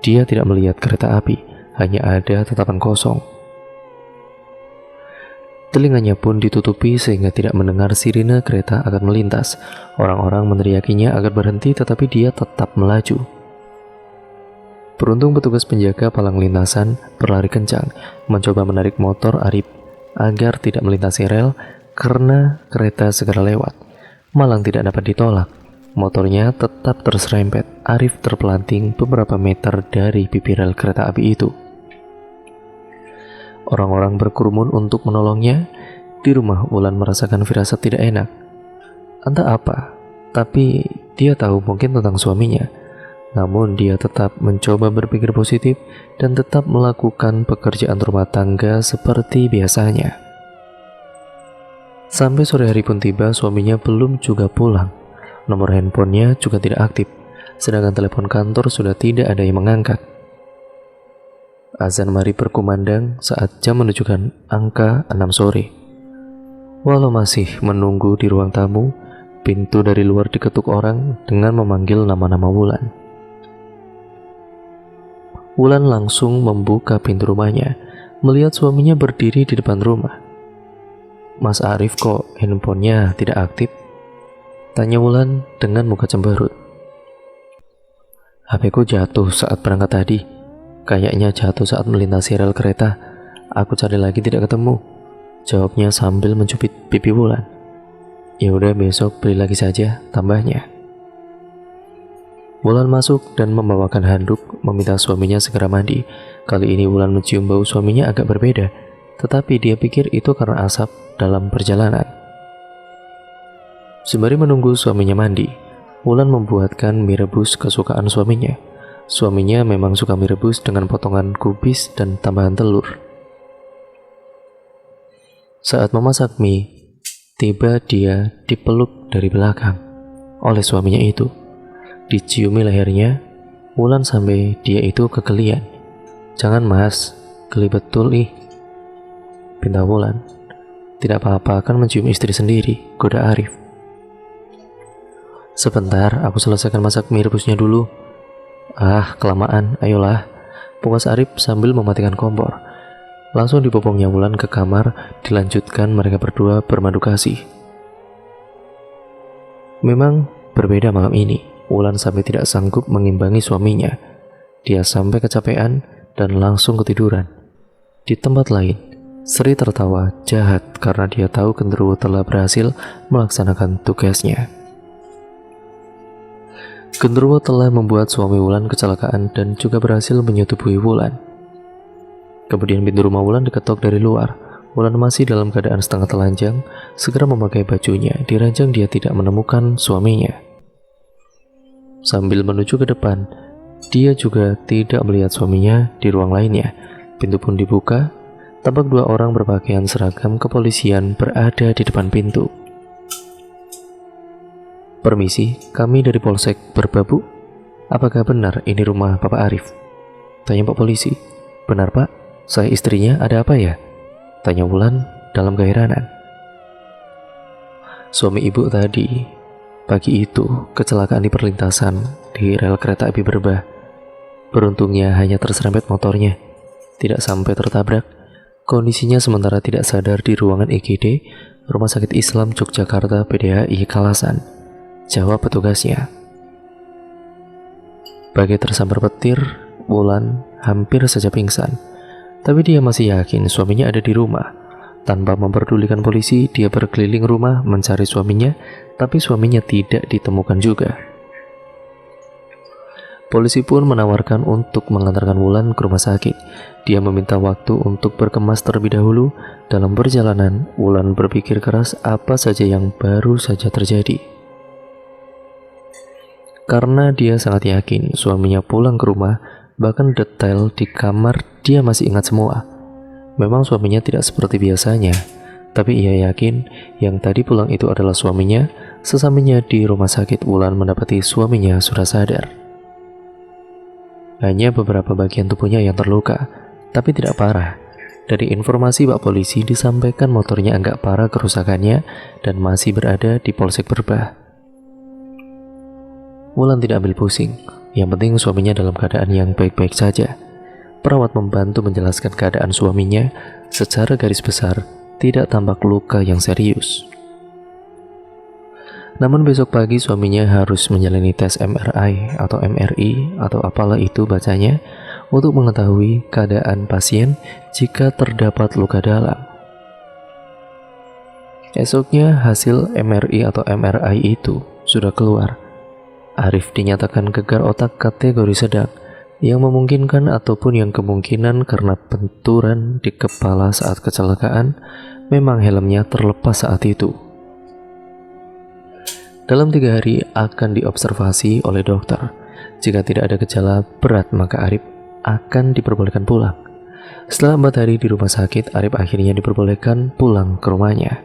Dia tidak melihat kereta api, hanya ada tatapan kosong. Telinganya pun ditutupi sehingga tidak mendengar sirine kereta akan melintas. Orang-orang meneriakinya agar berhenti, tetapi dia tetap melaju. Beruntung petugas penjaga palang lintasan berlari kencang, mencoba menarik motor Arif agar tidak melintasi rel karena kereta segera lewat. Malang tidak dapat ditolak. Motornya tetap terserempet. Arif terpelanting beberapa meter dari pipi rel kereta api itu. Orang-orang berkerumun untuk menolongnya. Di rumah Wulan merasakan firasat tidak enak. Entah apa, tapi dia tahu mungkin tentang suaminya. Namun dia tetap mencoba berpikir positif dan tetap melakukan pekerjaan rumah tangga seperti biasanya. Sampai sore hari pun tiba, suaminya belum juga pulang. Nomor handphonenya juga tidak aktif, sedangkan telepon kantor sudah tidak ada yang mengangkat. Azan maghrib berkumandang saat jam menunjukkan angka 6 sore. Walau masih menunggu di ruang tamu, pintu dari luar diketuk orang dengan memanggil nama-nama Wulan. Wulan langsung membuka pintu rumahnya, melihat suaminya berdiri di depan rumah. "Mas Arif, kok handphonenya tidak aktif?" tanya Wulan dengan muka cemberut. "HP-ku jatuh saat berangkat tadi. Kayaknya jatuh saat melintasi rel kereta. Aku cari lagi tidak ketemu," jawabnya sambil mencubit pipi Wulan. "Ya udah, besok beli lagi saja," tambahnya. Wulan masuk dan membawakan handuk, meminta suaminya segera mandi. Kali ini Wulan mencium bau suaminya agak berbeda, tetapi dia pikir itu karena asap dalam perjalanan. Sembari menunggu suaminya mandi, Wulan membuatkan mie rebus kesukaan suaminya. Suaminya memang suka mie rebus dengan potongan kubis dan tambahan telur. Saat memasak mie, tiba dia dipeluk dari belakang oleh suaminya itu. Diciumi lehernya, Wulan sampai dia itu kegelian. "Jangan mas, geli betul ih," pinta Wulan. "Tidak apa-apa, kan mencium istri sendiri," goda Arif. "Sebentar, aku selesaikan masak mie rebusnya dulu." "Ah, kelamaan, ayolah," pukas Arif sambil mematikan kompor. Langsung dibopongnya Wulan ke kamar, dilanjutkan mereka berdua bermadu kasih. Memang berbeda malam ini. Wulan sampai tidak sanggup mengimbangi suaminya. Dia sampai kecapean dan langsung ketiduran. Di tempat lain, Sri tertawa jahat karena dia tahu genderuwo telah berhasil melaksanakan tugasnya. Genderuwo telah membuat suami Wulan kecelakaan dan juga berhasil menyetubuhi Wulan. Kemudian pintu rumah Wulan diketok dari luar. Wulan masih dalam keadaan setengah telanjang, segera memakai bajunya. Di ranjang dia tidak menemukan suaminya. Sambil menuju ke depan, dia juga tidak melihat suaminya di ruang lainnya. Pintu pun dibuka. Tampak dua orang berpakaian seragam kepolisian berada di depan pintu. "Permisi, kami dari Polsek Berbabu. Apakah benar ini rumah Bapak Arif?" tanya Pak polisi. "Benar Pak, saya istrinya, ada apa ya?" tanya Wulan dalam keheranan. "Suami ibu tadi, pagi itu kecelakaan di perlintasan di rel kereta api Berbah. Beruntungnya hanya terserempet motornya, tidak sampai tertabrak. Kondisinya sementara tidak sadar di ruangan IGD Rumah Sakit Islam Yogyakarta PDHI Kalasan," jawab petugasnya. Bagai tersambar petir, Wulan hampir saja pingsan. Tapi dia masih yakin suaminya ada di rumah. Tanpa memperdulikan polisi, dia berkeliling rumah mencari suaminya, tapi suaminya tidak ditemukan juga. Polisi pun menawarkan untuk mengantarkan Wulan ke rumah sakit. Dia meminta waktu untuk berkemas terlebih dahulu. Dalam perjalanan, Wulan berpikir keras apa saja yang baru saja terjadi. Karena dia sangat yakin suaminya pulang ke rumah, bahkan detail di kamar dia masih ingat semua. Memang suaminya tidak seperti biasanya, tapi ia yakin yang tadi pulang itu adalah suaminya. Sesampainya di rumah sakit, Wulan mendapati suaminya sudah sadar. Hanya beberapa bagian tubuhnya yang terluka, tapi tidak parah. Dari informasi Pak polisi disampaikan motornya agak parah kerusakannya dan masih berada di Polsek Berbah. Wulan tidak ambil pusing. Yang penting suaminya dalam keadaan yang baik-baik saja. Perawat membantu menjelaskan keadaan suaminya. Secara garis besar, tidak tampak luka yang serius. Namun besok pagi suaminya harus menjalani tes MRI atau MRI atau apalah itu bacanya untuk mengetahui keadaan pasien jika terdapat luka dalam. Esoknya hasil MRI atau MRI itu sudah keluar. Arif dinyatakan gegar otak kategori sedang, yang memungkinkan ataupun yang kemungkinan karena benturan di kepala saat kecelakaan. Memang helmnya terlepas saat itu. Dalam 3 hari akan diobservasi oleh dokter. Jika tidak ada gejala berat, maka Arif akan diperbolehkan pulang. Setelah 4 hari di rumah sakit, Arif akhirnya diperbolehkan pulang ke rumahnya.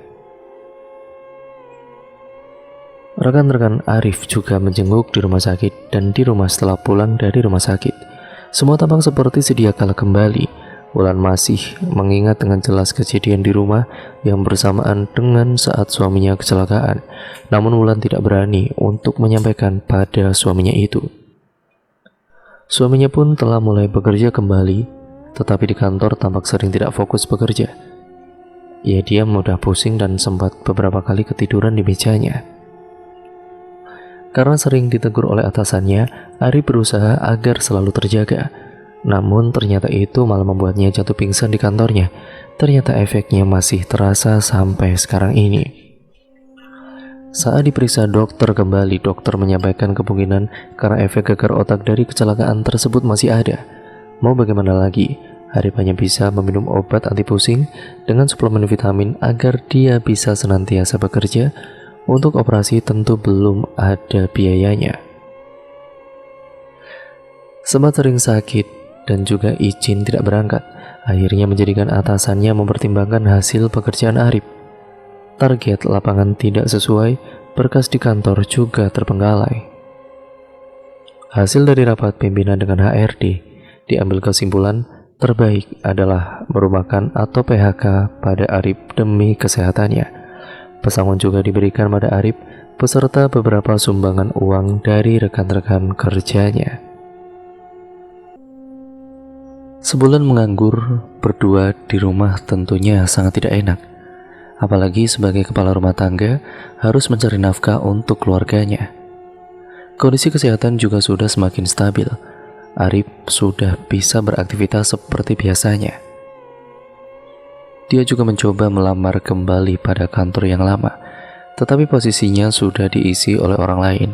Rekan-rekan Arif juga menjenguk di rumah sakit dan di rumah setelah pulang dari rumah sakit. Semua tampak seperti sedia kala kembali. Wulan masih mengingat dengan jelas kejadian di rumah yang bersamaan dengan saat suaminya kecelakaan. Namun Wulan tidak berani untuk menyampaikan pada suaminya itu. Suaminya pun telah mulai bekerja kembali, tetapi di kantor tampak sering tidak fokus bekerja. Dia mudah pusing dan sempat beberapa kali ketiduran di mejanya. Karena sering ditegur oleh atasannya, Ari berusaha agar selalu terjaga. Namun ternyata itu malah membuatnya jatuh pingsan di kantornya. Ternyata efeknya masih terasa sampai sekarang ini. Saat diperiksa dokter kembali, dokter menyampaikan kemungkinan karena efek gegar otak dari kecelakaan tersebut masih ada. Mau bagaimana lagi, Arif hanya bisa meminum obat anti pusing dengan suplemen vitamin agar dia bisa senantiasa bekerja. Untuk operasi tentu belum ada biayanya. Sempat sering sakit dan juga izin tidak berangkat, akhirnya menjadikan atasannya mempertimbangkan hasil pekerjaan Arif. Target lapangan tidak sesuai, berkas di kantor juga terbengkalai. Hasil dari rapat pimpinan dengan HRD, diambil kesimpulan terbaik adalah merumahkan atau PHK pada Arif demi kesehatannya. Pesangon juga diberikan pada Arif beserta beberapa sumbangan uang dari rekan-rekan kerjanya. Sebulan menganggur berdua di rumah tentunya sangat tidak enak. Apalagi sebagai kepala rumah tangga harus mencari nafkah untuk keluarganya. Kondisi kesehatan juga sudah semakin stabil. Arif sudah bisa beraktivitas seperti biasanya. Dia juga mencoba melamar kembali pada kantor yang lama, tetapi posisinya sudah diisi oleh orang lain.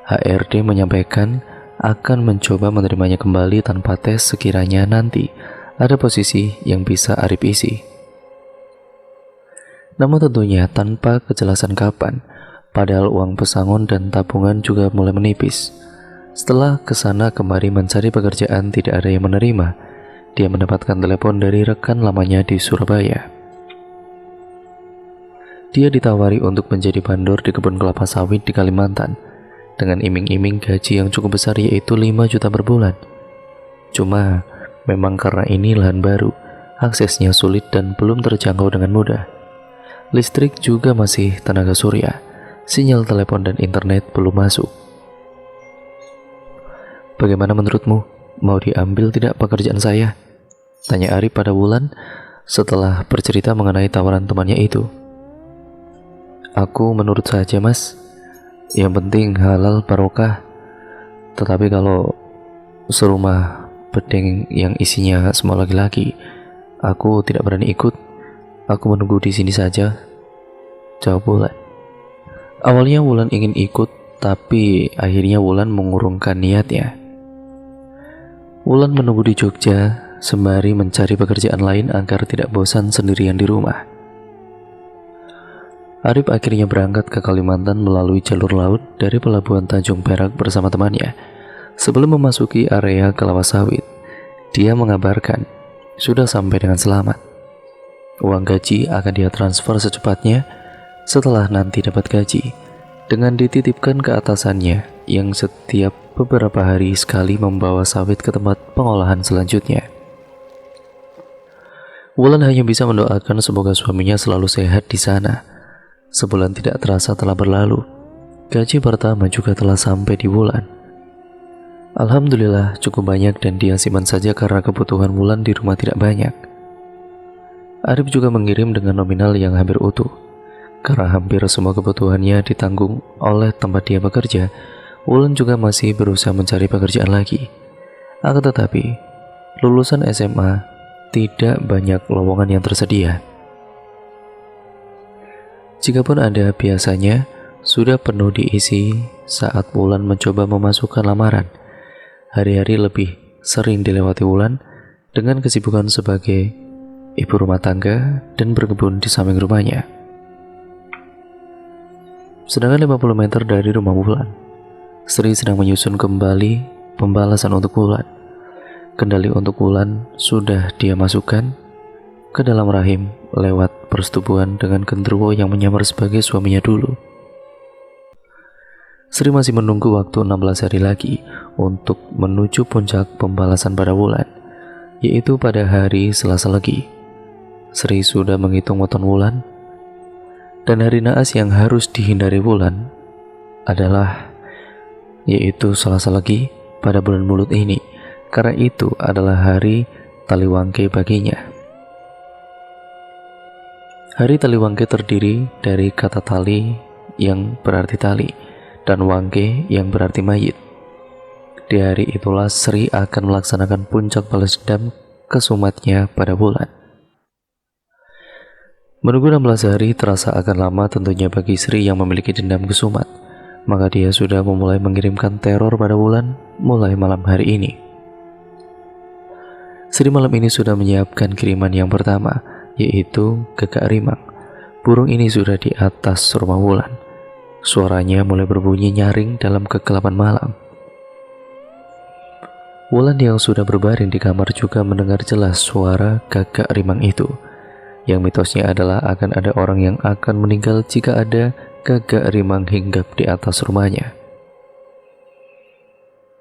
HRD menyampaikan akan mencoba menerimanya kembali tanpa tes sekiranya nanti ada posisi yang bisa Arif isi. Namun tentunya tanpa kejelasan kapan, padahal uang pesangon dan tabungan juga mulai menipis. Setelah kesana kemari mencari pekerjaan tidak ada yang menerima, dia mendapatkan telepon dari rekan lamanya di Surabaya. Dia ditawari untuk menjadi bandor di kebun kelapa sawit di Kalimantan, dengan iming-iming gaji yang cukup besar yaitu 5 juta per bulan. Cuma, memang karena ini lahan baru, aksesnya sulit dan belum terjangkau dengan mudah. Listrik juga masih tenaga surya, sinyal telepon dan internet belum masuk. "Bagaimana menurutmu? Mau diambil tidak pekerjaan saya?" tanya Arif pada Wulan setelah bercerita mengenai tawaran temannya itu. "Aku menurut saja, Mas. Yang penting halal barokah. Tetapi kalau serumah bedeng yang isinya semua laki-laki, aku tidak berani ikut. Aku menunggu di sini saja," jawab Wulan. Awalnya Wulan ingin ikut, tapi akhirnya Wulan mengurungkan niatnya. Wulan menunggu di Jogja sembari mencari pekerjaan lain agar tidak bosan sendirian di rumah. Arif akhirnya berangkat ke Kalimantan melalui jalur laut dari pelabuhan Tanjung Perak bersama temannya. Sebelum memasuki area kelapa sawit, dia mengabarkan sudah sampai dengan selamat. Uang gaji akan dia transfer secepatnya setelah nanti dapat gaji, dengan dititipkan ke atasannya yang setiap beberapa hari sekali membawa sawit ke tempat pengolahan selanjutnya. Wulan hanya bisa mendoakan semoga suaminya selalu sehat di sana. Sebulan tidak terasa telah berlalu. Gaji pertama juga telah sampai di Wulan. Alhamdulillah cukup banyak dan dia simpan saja karena kebutuhan Wulan di rumah tidak banyak. Arif juga mengirim dengan nominal yang hampir utuh. Karena hampir semua kebutuhannya ditanggung oleh tempat dia bekerja, Wulan juga masih berusaha mencari pekerjaan lagi. Akan tetapi, lulusan SMA tidak banyak lowongan yang tersedia. Jikapun ada, biasanya sudah penuh diisi saat Wulan mencoba memasukkan lamaran. Hari-hari lebih sering dilewati Wulan dengan kesibukan sebagai ibu rumah tangga dan berkebun di samping rumahnya. Sedangkan 50 meter dari rumah Wulan, Sri sedang menyusun kembali pembalasan untuk Wulan. Kendali untuk Wulan sudah dia masukkan ke dalam rahim lewat persetubuhan dengan genderuwo yang menyamar sebagai suaminya dulu. Sri masih menunggu waktu 16 hari lagi untuk menuju puncak pembalasan pada Wulan, yaitu pada hari Selasa Legi. Sri sudah menghitung weton Wulan, dan hari naas yang harus dihindari Wulan adalah yaitu Selasa Legi pada bulan Mulut ini, karena itu adalah hari Taliwangke baginya. Hari Taliwangke terdiri dari kata tali yang berarti tali dan wangke yang berarti mayit. Di hari itulah Sri akan melaksanakan puncak balas dendam kesumatnya pada Wulan. Menunggu 16 hari terasa akan lama tentunya bagi Sri yang memiliki dendam kesumat, maka dia sudah memulai mengirimkan teror pada Wulan mulai malam hari ini. Sri malam ini sudah menyiapkan kiriman yang pertama, yaitu gagak rimang. Burung ini sudah di atas rumah Wulan. Suaranya mulai berbunyi nyaring dalam kegelapan malam. Wulan yang sudah berbaring di kamar juga mendengar jelas suara gagak rimang itu. Yang mitosnya adalah akan ada orang yang akan meninggal jika ada gagak rimang hinggap di atas rumahnya.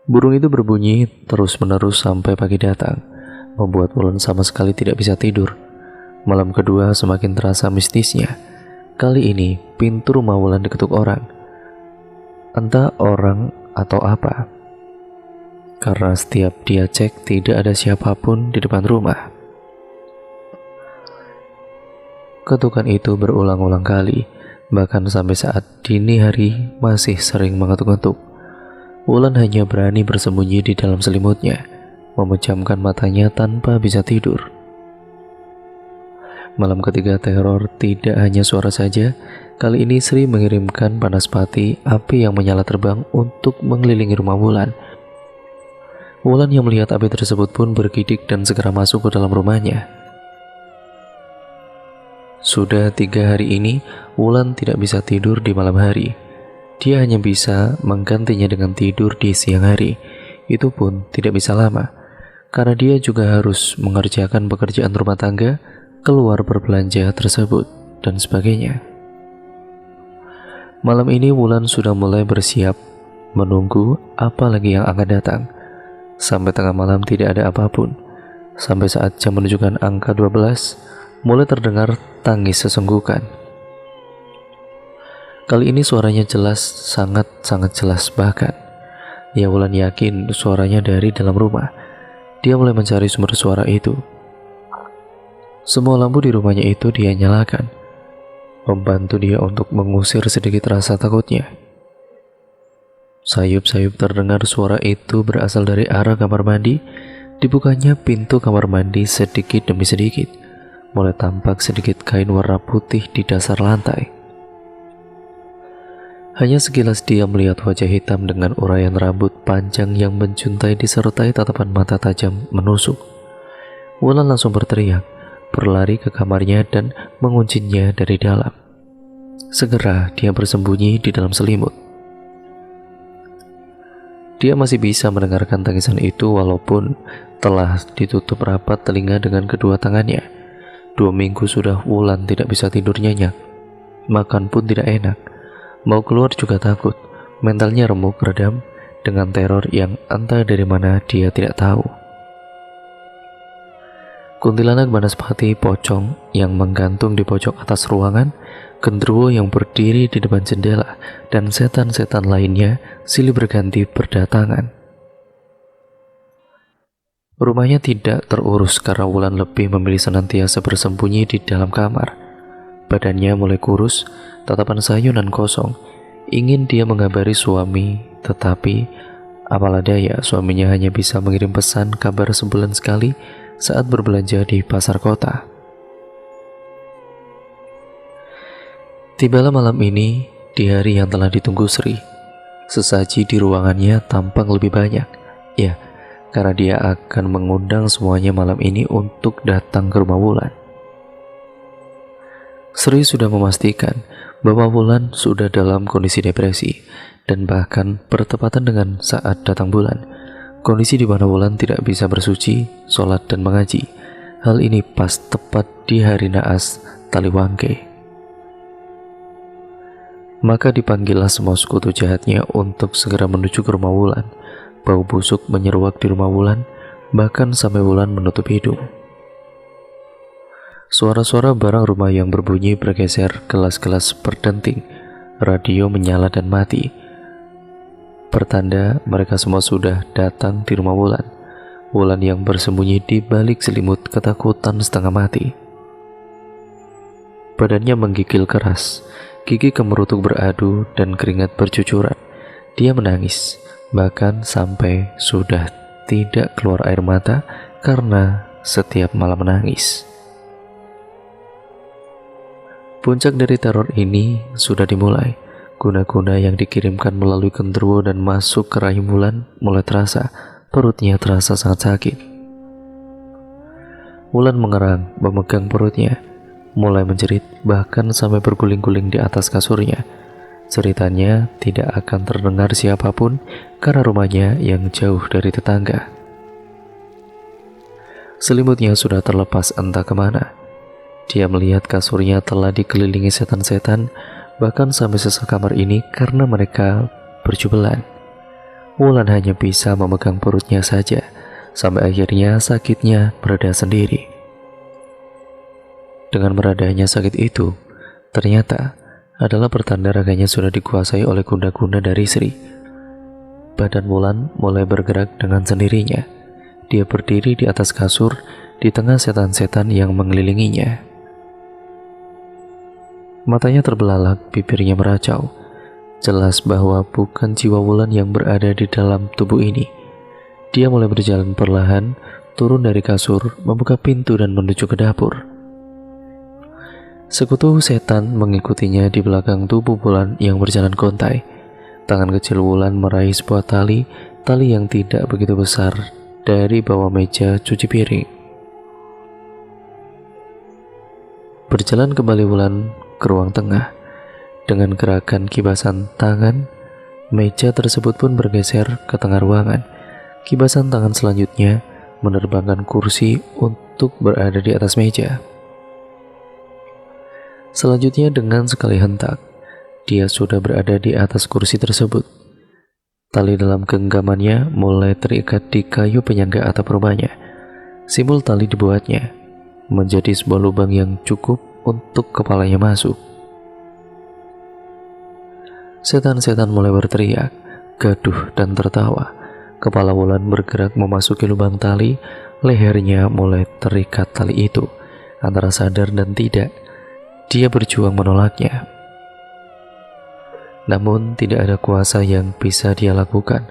Burung itu berbunyi terus-menerus sampai pagi datang, membuat Wulan sama sekali tidak bisa tidur. Malam kedua semakin terasa mistisnya. Kali ini pintu rumah Wulan diketuk orang. Entah orang atau apa, karena setiap dia cek tidak ada siapapun di depan rumah. Ketukan itu berulang-ulang kali, bahkan sampai saat dini hari masih sering mengetuk-ngetuk. Wulan hanya berani bersembunyi di dalam selimutnya, memejamkan matanya tanpa bisa tidur. Malam ketiga teror tidak hanya suara saja. Kali ini Sri mengirimkan Banaspati, api yang menyala terbang untuk mengelilingi rumah Wulan. Wulan yang melihat api tersebut pun bergidik dan segera masuk ke dalam rumahnya. Sudah 3 hari ini, Wulan tidak bisa tidur di malam hari. Dia hanya bisa menggantinya dengan tidur di siang hari. Itu pun tidak bisa lama, karena dia juga harus mengerjakan pekerjaan rumah tangga, keluar berbelanja tersebut, dan sebagainya. Malam ini Wulan sudah mulai bersiap, menunggu apa lagi yang akan datang. Sampai tengah malam tidak ada apapun. Sampai saat jam menunjukkan angka 12, mulai terdengar tangis sesenggukan. Kali ini suaranya jelas, sangat-sangat jelas bahkan. Ya, Wulan yakin suaranya dari dalam rumah. Dia mulai mencari sumber suara itu. Semua lampu di rumahnya itu dia nyalakan, membantu dia untuk mengusir sedikit rasa takutnya. Sayup-sayup terdengar suara itu berasal dari arah kamar mandi. Dibukanya pintu kamar mandi sedikit demi sedikit. Mulai tampak sedikit kain warna putih di dasar lantai. Hanya sekilas dia melihat wajah hitam dengan uraian rambut panjang yang menjuntai disertai tatapan mata tajam menusuk. Wulan langsung berteriak, berlari ke kamarnya dan menguncinya dari dalam. Segera dia bersembunyi di dalam selimut. Dia masih bisa mendengarkan tangisan itu walaupun telah ditutup rapat telinga dengan kedua tangannya. 2 minggu sudah Wulan tidak bisa tidur nyenyak. Makan pun tidak enak. Mau keluar juga takut. Mentalnya remuk redam dengan teror yang entah dari mana dia tidak tahu. Kuntilanak Banaspati pocong yang menggantung di pojok atas ruangan, genderuwo yang berdiri di depan jendela, dan setan-setan lainnya silih berganti berdatangan. Rumahnya tidak terurus karena Wulan lebih memilih senantiasa bersembunyi di dalam kamar. Badannya mulai kurus, tatapan sayu dan kosong. Ingin dia mengabari suami, tetapi apalah daya, suaminya hanya bisa mengirim pesan kabar sebulan sekali saat berbelanja di pasar kota. Tibalah malam ini, di hari yang telah ditunggu Sri. Sesaji di ruangannya tampak lebih banyak. Ya, karena dia akan mengundang semuanya malam ini untuk datang ke rumah Wulan. Sri sudah memastikan bahwa Wulan sudah dalam kondisi depresi, dan bahkan bertepatan dengan saat datang bulan, kondisi di mana Wulan tidak bisa bersuci, sholat dan mengaji. Hal ini pas tepat di hari naas Taliwangke. Maka dipanggillah semua sekutu jahatnya untuk segera menuju ke rumah Wulan. Bau busuk menyeruak di rumah Wulan, bahkan sampai Wulan menutup hidung. Suara-suara barang rumah yang berbunyi bergeser, gelas-gelas berdenting, radio menyala dan mati. Pertanda mereka semua sudah datang di rumah Wulan. Wulan yang bersembunyi di balik selimut ketakutan setengah mati. Badannya menggigil keras, gigi kemerutuk beradu dan keringat bercucuran. Dia menangis, bahkan sampai sudah tidak keluar air mata karena setiap malam menangis. Puncak dari teror ini sudah dimulai. Guna-guna yang dikirimkan melalui genderuwo dan masuk ke rahim Wulan mulai terasa. Perutnya terasa sangat sakit. Wulan mengerang, memegang perutnya, mulai menjerit, bahkan sampai berguling-guling di atas kasurnya. Ceritanya tidak akan terdengar siapapun karena rumahnya yang jauh dari tetangga. Selimutnya sudah terlepas entah kemana. Dia melihat kasurnya telah dikelilingi setan-setan, bahkan sampai sisa kamar ini karena mereka berjubelan. Wulan hanya bisa memegang perutnya saja, sampai akhirnya sakitnya mereda sendiri. Dengan meredanya sakit itu, ternyata adalah pertanda raganya sudah dikuasai oleh guna-guna dari Sri. Badan Wulan mulai bergerak dengan sendirinya. Dia berdiri di atas kasur, di tengah setan-setan yang mengelilinginya. Matanya terbelalak, bibirnya meracau. Jelas bahwa bukan jiwa Wulan yang berada di dalam tubuh ini. Dia mulai berjalan perlahan, turun dari kasur, membuka pintu dan menuju ke dapur. Sekutu setan mengikutinya di belakang tubuh Wulan yang berjalan gontai. Tangan kecil Wulan meraih sebuah tali yang tidak begitu besar dari bawah meja cuci piring. Berjalan kembali Wulan ke ruang tengah. Dengan gerakan kibasan tangan, meja tersebut pun bergeser ke tengah ruangan. Kibasan tangan selanjutnya menerbangkan kursi untuk berada di atas meja. Selanjutnya dengan sekali hentak, dia sudah berada di atas kursi tersebut. Tali dalam genggamannya mulai terikat di kayu penyangga atap rumahnya. Simbol tali dibuatnya menjadi sebuah lubang yang cukup untuk kepalanya masuk. Setan-setan mulai berteriak, gaduh dan tertawa. Kepala Wulan bergerak memasuki lubang tali, lehernya mulai terikat tali itu. Antara sadar dan tidak, dia berjuang menolaknya. Namun tidak ada kuasa yang bisa dia lakukan.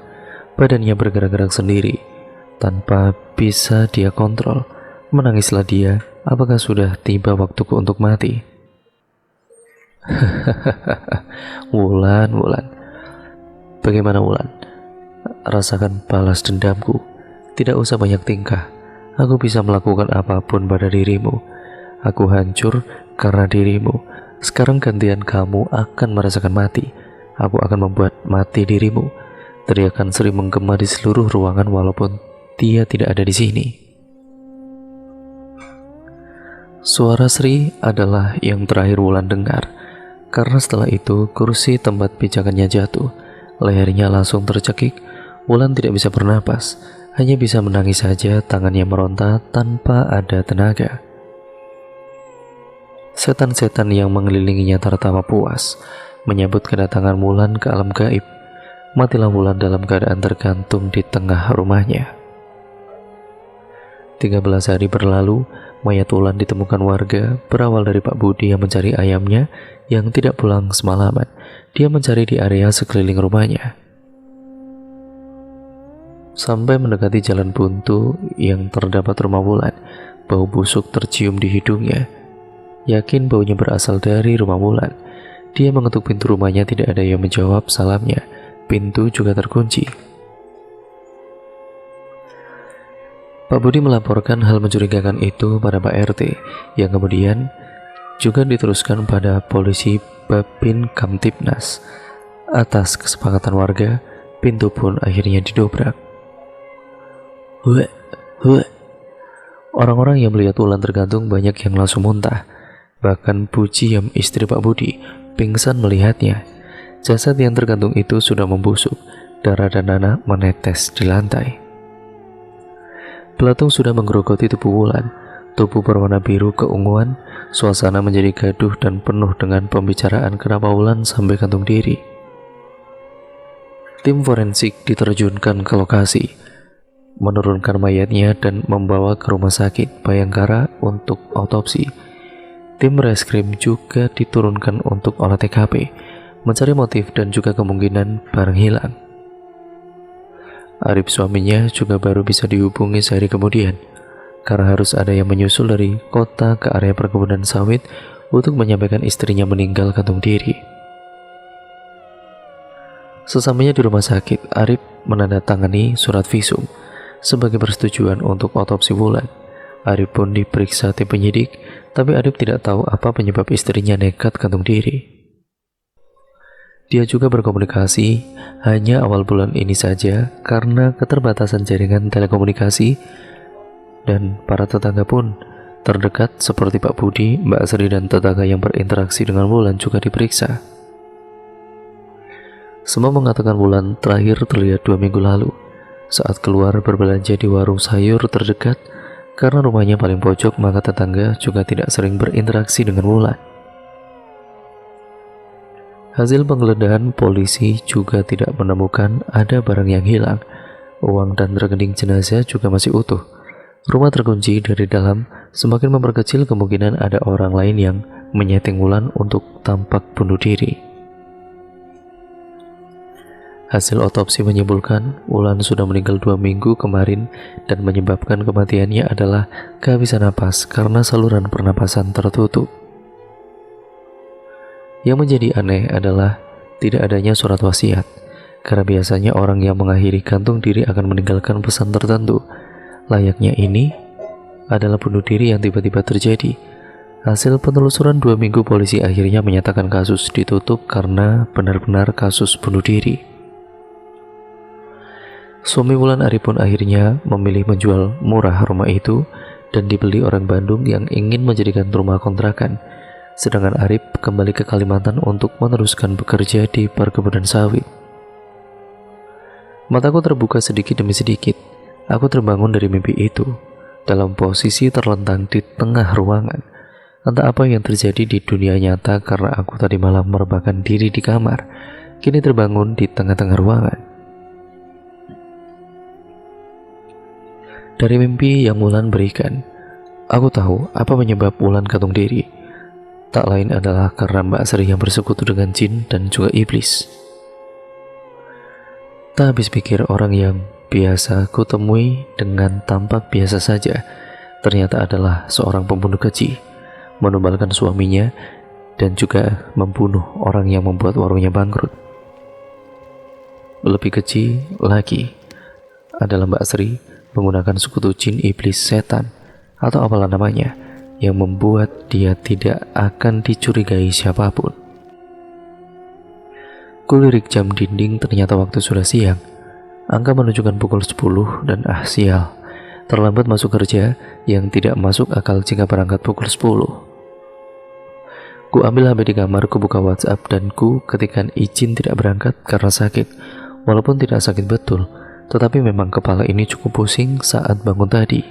Badannya bergerak-gerak sendiri, tanpa bisa dia kontrol. Menangislah dia, apakah sudah tiba waktuku untuk mati? Wulan, bagaimana Wulan? Rasakan balas dendamku. Tidak usah banyak tingkah. Aku bisa melakukan apapun pada dirimu. Aku hancur karena dirimu. Sekarang gantian kamu akan merasakan mati. Aku akan membuat mati dirimu. Teriakan Sri menggema di seluruh ruangan walaupun dia tidak ada di sini. Suara Sri adalah yang terakhir Wulan dengar. Karena setelah itu kursi tempat pijakannya jatuh. Lehernya langsung tercekik. Wulan tidak bisa bernapas, hanya bisa menangis saja, tangannya meronta tanpa ada tenaga. Setan-setan yang mengelilinginya tertawa puas, menyambut kedatangan Wulan ke alam gaib. Matilah Wulan dalam keadaan tergantung di tengah rumahnya. 13 hari berlalu, mayat Wulan ditemukan warga, berawal dari Pak Budi yang mencari ayamnya yang tidak pulang semalaman. Dia mencari di area sekeliling rumahnya. Sampai mendekati jalan buntu yang terdapat rumah Wulan, bau busuk tercium di hidungnya. Yakin baunya berasal dari rumah Wulan. Dia mengetuk pintu rumahnya, tidak ada yang menjawab salamnya. Pintu juga terkunci. Pak Budi melaporkan hal mencurigakan itu pada Pak RT, yang kemudian juga diteruskan pada polisi Babin Kamtibnas. Atas kesepakatan warga, pintu pun akhirnya didobrak. Orang-orang yang melihat Wulan tergantung banyak yang langsung muntah. Bahkan Bu Ciem, istri Pak Budi, pingsan melihatnya. Jasad yang tergantung itu sudah membusuk, darah dan nanah menetes di lantai. Belatung sudah menggerogoti tubuh Wulan. Tubuh berwarna biru keunguan, suasana menjadi gaduh dan penuh dengan pembicaraan kenapa Wulan sampai gantung diri. Tim forensik diterjunkan ke lokasi, menurunkan mayatnya dan membawa ke rumah sakit Bayangkara untuk autopsi. Tim reskrim juga diturunkan untuk olah TKP, mencari motif dan juga kemungkinan barang hilang. Arif, suaminya, juga baru bisa dihubungi sehari kemudian, karena harus ada yang menyusul dari kota ke area perkebunan sawit untuk menyampaikan istrinya meninggal gantung diri. Sesampainya di rumah sakit, Arif menandatangani surat visum sebagai persetujuan untuk otopsi Wulan. Arif pun diperiksa tim penyidik, tapi Arif tidak tahu apa penyebab istrinya nekat gantung diri. Dia juga berkomunikasi hanya awal bulan ini saja karena keterbatasan jaringan telekomunikasi, dan para tetangga pun terdekat seperti Pak Budi, Mbak Sri dan tetangga yang berinteraksi dengan Wulan juga diperiksa. Semua mengatakan Wulan terakhir terlihat 2 minggu lalu saat keluar berbelanja di warung sayur terdekat. Karena rumahnya paling pojok, maka tetangga juga tidak sering berinteraksi dengan Wulan. Hasil penggeledahan polisi juga tidak menemukan ada barang yang hilang. Uang dan rekening jenazah juga masih utuh. Rumah terkunci dari dalam, semakin memperkecil kemungkinan ada orang lain yang menyeting Wulan untuk tampak bunuh diri. Hasil otopsi menyimpulkan Wulan sudah meninggal 2 minggu kemarin dan menyebabkan kematiannya adalah kehabisan napas karena saluran pernapasan tertutup. Yang menjadi aneh adalah tidak adanya surat wasiat, karena biasanya orang yang mengakhiri gantung diri akan meninggalkan pesan tertentu. Layaknya ini adalah bunuh diri yang tiba-tiba terjadi. Hasil penelusuran 2 minggu, polisi akhirnya menyatakan kasus ditutup karena benar-benar kasus bunuh diri. Suami Wulan, Arif, pun akhirnya memilih menjual murah rumah itu dan dibeli orang Bandung yang ingin menjadikan rumah kontrakan. Sedangkan Arif kembali ke Kalimantan untuk meneruskan bekerja di perkebunan sawit. Mataku terbuka sedikit demi sedikit. Aku terbangun dari mimpi itu, dalam posisi terlentang di tengah ruangan. Entah apa yang terjadi di dunia nyata karena aku tadi malam merebahkan diri di kamar, kini terbangun di tengah-tengah ruangan. Dari mimpi yang Wulan berikan, aku tahu apa penyebab Wulan gantung diri. Tak lain adalah karena Mbak Sri yang bersekutu dengan jin dan juga iblis. Tak habis pikir, orang yang biasa ku temui dengan tampak biasa saja ternyata adalah seorang pembunuh keji, menumbalkan suaminya dan juga membunuh orang yang membuat warungnya bangkrut. Lebih keji lagi adalah Mbak Sri menggunakan sekutu jin, iblis, setan, atau apalah namanya, yang membuat dia tidak akan dicurigai siapapun. Kulirik jam dinding, ternyata waktu sudah siang. Angka menunjukkan pukul 10 dan sial, terlambat masuk kerja yang tidak masuk akal jika berangkat pukul 10. Ku ambil HP di kamar, ku buka WhatsApp dan ku ketikkan izin tidak berangkat karena sakit. Walaupun tidak sakit betul, tetapi memang kepala ini cukup pusing saat bangun tadi.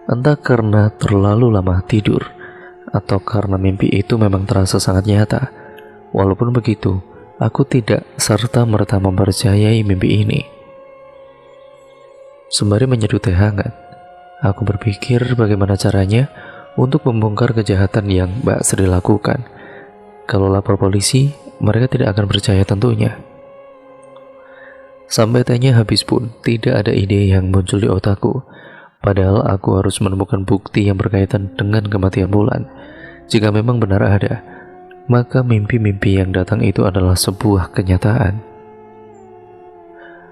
Entah karena terlalu lama tidur atau karena mimpi itu memang terasa sangat nyata. Walaupun begitu, aku tidak serta-merta mempercayai mimpi ini. Sembari menyeduh teh hangat, aku berpikir bagaimana caranya untuk membongkar kejahatan yang Mbak Sri lakukan. Kalau lapor polisi, mereka tidak akan percaya tentunya. Sampai tehnya habis pun, tidak ada ide yang muncul di otakku. Padahal aku harus menemukan bukti yang berkaitan dengan kematian Wulan. Jika memang benar ada, maka mimpi-mimpi yang datang itu adalah sebuah kenyataan.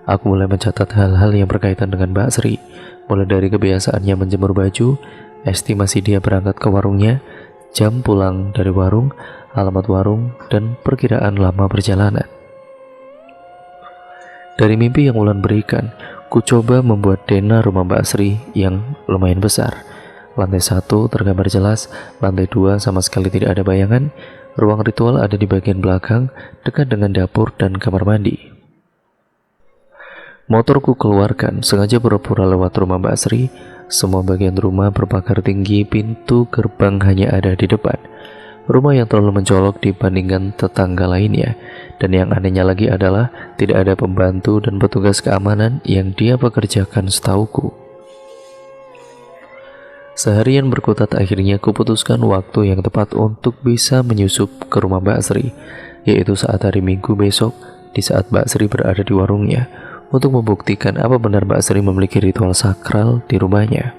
Aku mulai mencatat hal-hal yang berkaitan dengan Mbak Sri, mulai dari kebiasaannya menjemur baju, estimasi dia berangkat ke warungnya, jam pulang dari warung, alamat warung, dan perkiraan lama perjalanan. Dari mimpi yang Wulan berikan, ku coba membuat denah rumah Mbak Sri yang lumayan besar. Lantai 1 tergambar jelas, lantai 2 sama sekali tidak ada bayangan. Ruang ritual ada di bagian belakang, dekat dengan dapur dan kamar mandi. Motorku keluarkan, sengaja pura-pura lewat rumah Mbak Sri. Semua bagian rumah berpagar tinggi, pintu gerbang hanya ada di depan. Rumah yang terlalu mencolok dibandingkan tetangga lainnya. Dan yang anehnya lagi adalah tidak ada pembantu dan petugas keamanan yang dia pekerjakan setauku. Seharian berkutat, akhirnya kuputuskan waktu yang tepat untuk bisa menyusup ke rumah Mbak Sri, yaitu saat hari Minggu besok, di saat Mbak Sri berada di warungnya, untuk membuktikan apa benar Mbak Sri memiliki ritual sakral di rumahnya.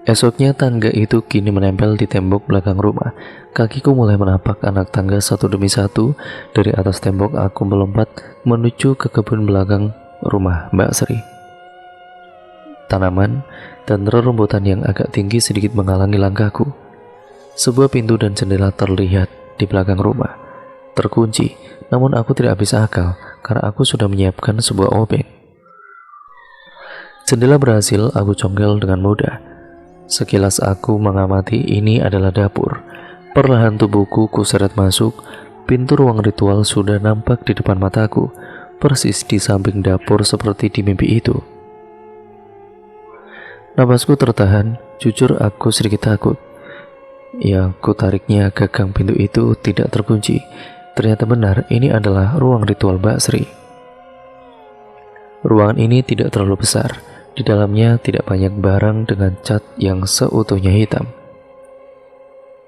Esoknya tangga itu kini menempel di tembok belakang rumah. Kakiku mulai menapak anak tangga satu demi satu. Dari atas tembok aku melompat menuju ke kebun belakang rumah Mbak Sri. Tanaman dan rerumputan yang agak tinggi sedikit menghalangi langkahku. Sebuah pintu dan jendela terlihat di belakang rumah, terkunci, namun aku tidak habis akal karena aku sudah menyiapkan sebuah obeng. Jendela berhasil aku congkel dengan mudah. Sekilas aku mengamati, ini adalah dapur. Perlahan tubuhku kuseret masuk. Pintu ruang ritual sudah nampak di depan mataku, persis di samping dapur seperti di mimpi itu. Napasku tertahan, jujur aku sedikit takut. Ya, ku tariknya gagang pintu itu tidak terkunci. Ternyata benar, ini adalah ruang ritual Mbak Sri. Ruangan ini tidak terlalu besar. Di dalamnya tidak banyak barang dengan cat yang seutuhnya hitam.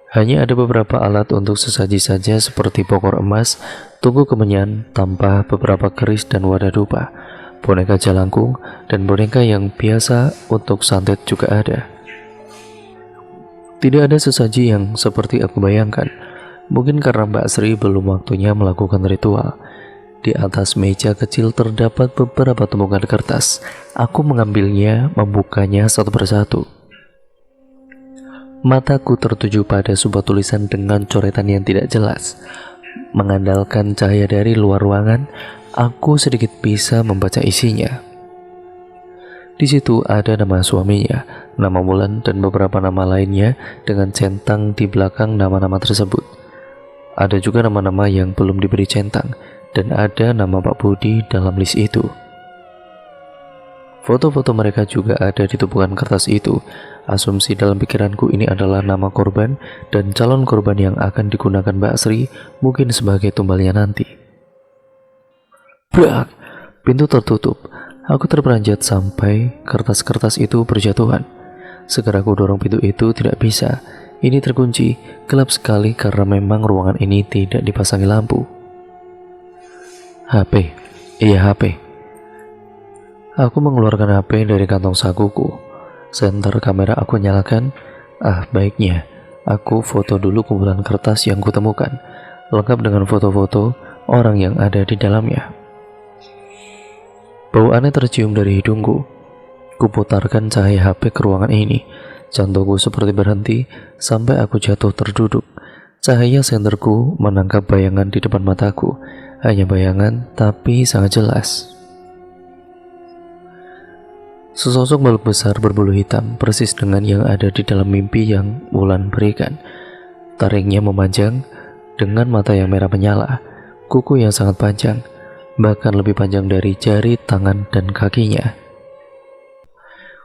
Hanya ada beberapa alat untuk sesaji saja seperti pokor emas, tungku kemenyan, tampah, beberapa keris dan wadah dupa, boneka jalangkung, dan boneka yang biasa untuk santet juga ada. Tidak ada sesaji yang seperti aku bayangkan. Mungkin karena Mbak Sri belum waktunya melakukan ritual. Di atas meja kecil terdapat beberapa tumpukan kertas. Aku mengambilnya, membukanya satu persatu. Mataku tertuju pada sebuah tulisan dengan coretan yang tidak jelas. Mengandalkan cahaya dari luar ruangan, aku sedikit bisa membaca isinya. Di situ ada nama suaminya, nama Wulan, dan beberapa nama lainnya dengan centang di belakang nama-nama tersebut. Ada juga nama-nama yang belum diberi centang, dan ada nama Pak Budi dalam list itu. Foto-foto mereka juga ada di tumpukan kertas itu. Asumsi dalam pikiranku ini adalah nama korban dan calon korban yang akan digunakan Mbak Sri mungkin sebagai tumbalnya nanti. Brak! Pintu tertutup. Aku terperanjat sampai kertas-kertas itu berjatuhan. Segera aku dorong pintu itu, tidak bisa. Ini terkunci, gelap sekali karena memang ruangan ini tidak dipasangi lampu. HP, iya HP. Aku mengeluarkan HP dari kantong sakuku. Senter kamera aku nyalakan. Baiknya, aku foto dulu kumpulan kertas yang kutemukan, lengkap dengan foto-foto orang yang ada di dalamnya. Bau aneh tercium dari hidungku. Kuputarkan cahaya HP ke ruangan ini. Jantungku seperti berhenti sampai aku jatuh terduduk. Cahaya senterku menangkap bayangan di depan mataku. Hanya bayangan, tapi sangat jelas. Sesosok makhluk besar berbulu hitam, persis dengan yang ada di dalam mimpi yang Wulan berikan. Taringnya memanjang, dengan mata yang merah menyala, kuku yang sangat panjang, bahkan lebih panjang dari jari tangan dan kakinya.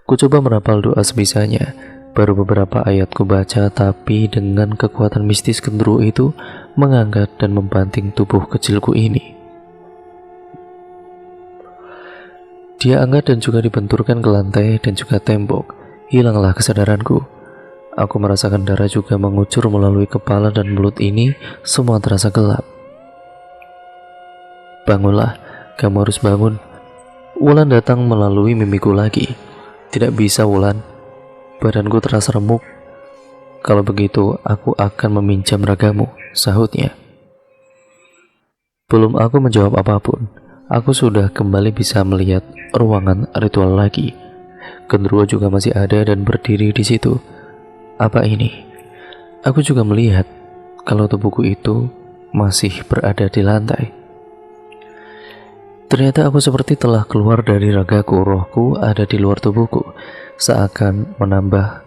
Ku coba merapal doa sebisanya. Baru beberapa ayat ku baca, tapi dengan kekuatan mistis genderuwo itu mengangkat dan membanting tubuh kecilku ini. Dia angkat dan juga dibenturkan ke lantai dan juga tembok. Hilanglah kesadaranku. Aku merasakan darah juga mengucur melalui kepala dan mulut ini. Semua terasa gelap. Bangunlah, kamu harus bangun. Wulan datang melalui mimiku lagi. Tidak bisa, Wulan. Badanku terasa remuk. Kalau begitu, aku akan meminjam ragamu, sahutnya. Belum aku menjawab apapun, aku sudah kembali bisa melihat ruangan ritual lagi. Genderuwo juga masih ada dan berdiri di situ. Apa ini? Aku juga melihat kalau tubuhku itu masih berada di lantai. Ternyata aku seperti telah keluar dari ragaku. Rohku ada di luar tubuhku. Seakan menambah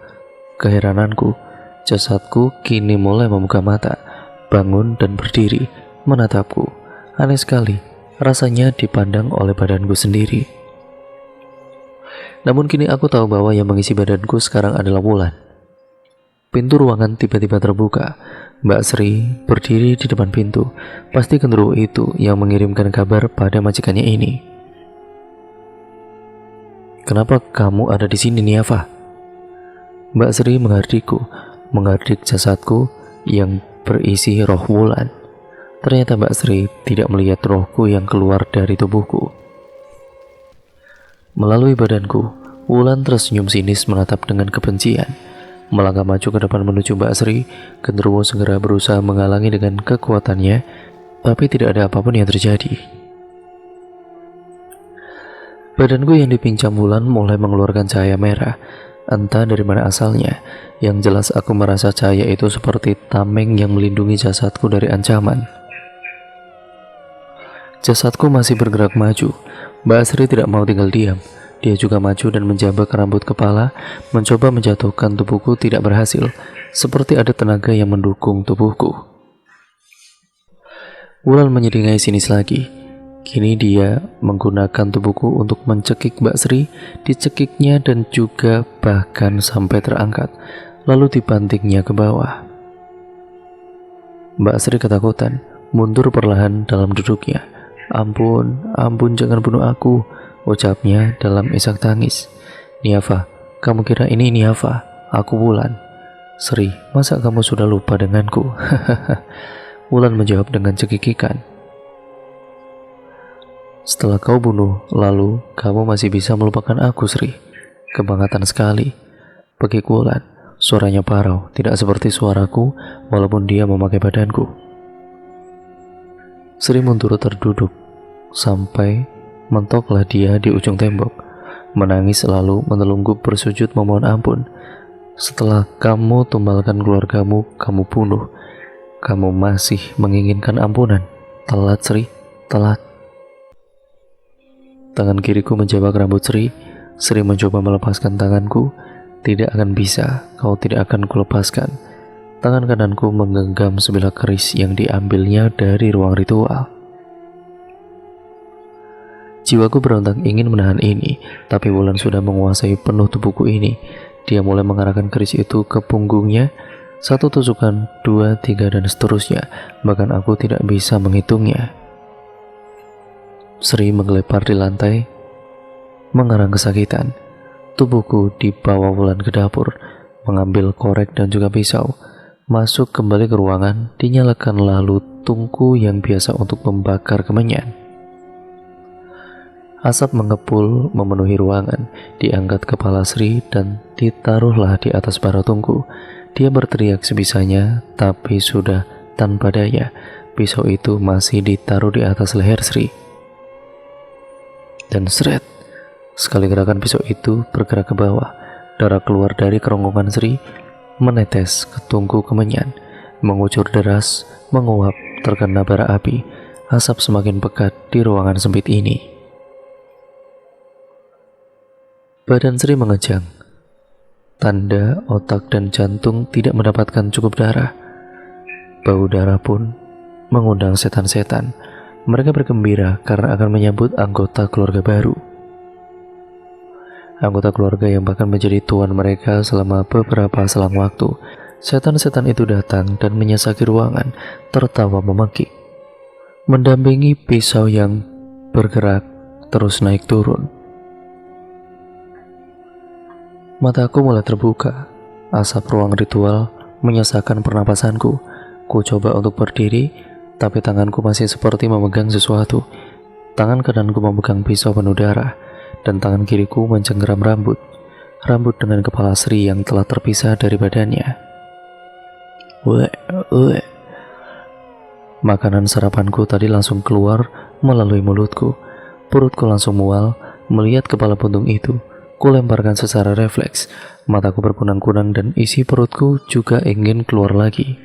keherananku, jasadku kini mulai membuka mata, bangun dan berdiri, menatapku. Aneh sekali, rasanya dipandang oleh badanku sendiri. Namun kini aku tahu bahwa yang mengisi badanku sekarang adalah Wulan. Pintu ruangan tiba-tiba terbuka. Mbak Sri berdiri di depan pintu. Pasti genderuwo itu yang mengirimkan kabar pada majikannya ini. Kenapa kamu ada di sini, Niafa? Mbak Sri menghardik jasadku yang berisi roh Wulan. Ternyata Mbak Sri tidak melihat rohku yang keluar dari tubuhku. Melalui badanku, Wulan tersenyum sinis menatap dengan kebencian. Melangkah maju ke depan menuju Mbak Sri. Genderuwo segera berusaha menghalangi dengan kekuatannya, tapi tidak ada apapun yang terjadi. Badanku yang dipincang Wulan mulai mengeluarkan cahaya merah. Entah dari mana asalnya. Yang jelas aku merasa cahaya itu seperti tameng yang melindungi jasadku dari ancaman. Jasadku masih bergerak maju. Mbak Sri tidak mau tinggal diam. Dia juga maju dan menjambak rambut kepala, mencoba menjatuhkan tubuhku, tidak berhasil. Seperti ada tenaga yang mendukung tubuhku. Wulan menyeringai sinis lagi. Kini dia menggunakan tubuhku untuk mencekik Mbak Sri, dicekiknya dan juga bahkan sampai terangkat, lalu dibantingnya ke bawah. Mbak Sri ketakutan, mundur perlahan dalam duduknya. Ampun, ampun, jangan bunuh aku, ucapnya dalam isak tangis. Niafa, kamu kira ini Niafa? Aku Wulan. Sri, masa kamu sudah lupa denganku? Wulan menjawab dengan cekikikan. Setelah kau bunuh, lalu kamu masih bisa melupakan aku, Sri. Kebangatan sekali. Pekik Wulan, suaranya parau, tidak seperti suaraku walaupun dia memakai badanku. Sri mundur terduduk, sampai mentoklah dia di ujung tembok. Menangis lalu menelungkup bersujud memohon ampun. Setelah kamu tumbalkan keluargamu, kamu bunuh. Kamu masih menginginkan ampunan. Telat, Sri, telat. Tangan kiriku menjabak rambut Sri. Sri mencoba melepaskan tanganku. Tidak akan bisa, kau tidak akan kulepaskan. Tangan kananku menggenggam sebilah keris yang diambilnya dari ruang ritual. Jiwaku berontak ingin menahan ini, tapi Wulan sudah menguasai penuh tubuhku ini. Dia mulai mengarahkan keris itu ke punggungnya. 1 tusukan, 2, 3, dan seterusnya. Bahkan aku tidak bisa menghitungnya. Sri menggelepar di lantai, mengerang kesakitan. Tubuhku dibawa Wulan ke dapur, mengambil korek dan juga pisau. Masuk kembali ke ruangan, dinyalakan lalu tungku yang biasa untuk membakar kemenyan. Asap mengepul memenuhi ruangan, diangkat kepala Sri dan ditaruhlah di atas bara tungku. Dia berteriak sebisanya, tapi sudah tanpa daya. Pisau itu masih ditaruh di atas leher Sri. Dan seret, sekali gerakan pisau itu bergerak ke bawah. Darah keluar dari kerongkongan Sri, menetes ke tungku kemenyan, mengucur deras, menguap terkena bara api. Asap semakin pekat di ruangan sempit ini. Badan Sri mengejang. Tanda otak dan jantung tidak mendapatkan cukup darah. Bau darah pun mengundang setan-setan. Mereka bergembira karena akan menyambut anggota keluarga baru. Anggota keluarga yang bahkan menjadi tuan mereka selama beberapa selang waktu. Setan-setan itu datang dan menyesaki ruangan, tertawa memekik. Mendampingi pisau yang bergerak terus naik turun. Mataku mulai terbuka. Asap ruang ritual menyesakkan pernapasanku. Ku coba untuk berdiri, tapi tanganku masih seperti memegang sesuatu. Tangan kananku memegang pisau penuh darah, dan tangan kiriku mencengkeram rambut. Rambut dengan kepala Sri yang telah terpisah dari badannya. Makanan sarapanku tadi langsung keluar melalui mulutku. Perutku langsung mual melihat kepala puntung itu. Kulemparkan secara refleks. Mataku berkunang-kunang dan isi perutku juga ingin keluar lagi.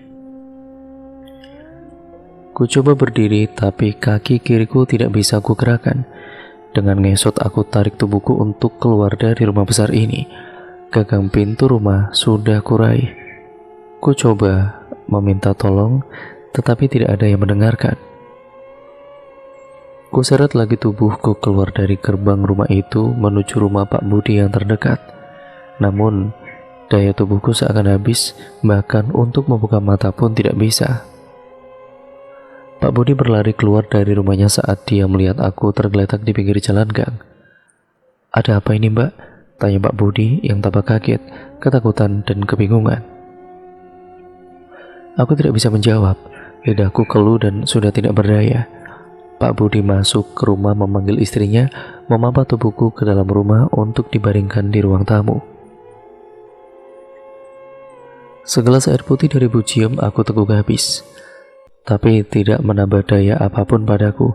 Ku coba berdiri, tapi kaki kiriku tidak bisa ku gerakan. Dengan ngesot aku tarik tubuhku untuk keluar dari rumah besar ini. Gagang pintu rumah sudah kurai. Ku coba meminta tolong, tetapi tidak ada yang mendengarkan. Kuseret lagi tubuhku keluar dari gerbang rumah itu menuju rumah Pak Budi yang terdekat. Namun, daya tubuhku seakan habis, bahkan untuk membuka mata pun tidak bisa. Pak Budi berlari keluar dari rumahnya saat dia melihat aku tergeletak di pinggir jalan gang. "Ada apa ini, Mbak?" tanya Pak Budi yang tampak kaget, ketakutan, dan kebingungan. Aku tidak bisa menjawab. Lidahku keluh dan sudah tidak berdaya. Pak Budi masuk ke rumah memanggil istrinya, memampat tubuhku ke dalam rumah untuk dibaringkan di ruang tamu. Segelas air putih dari Bu Ciem aku teguk habis, tapi tidak menambah daya apapun padaku.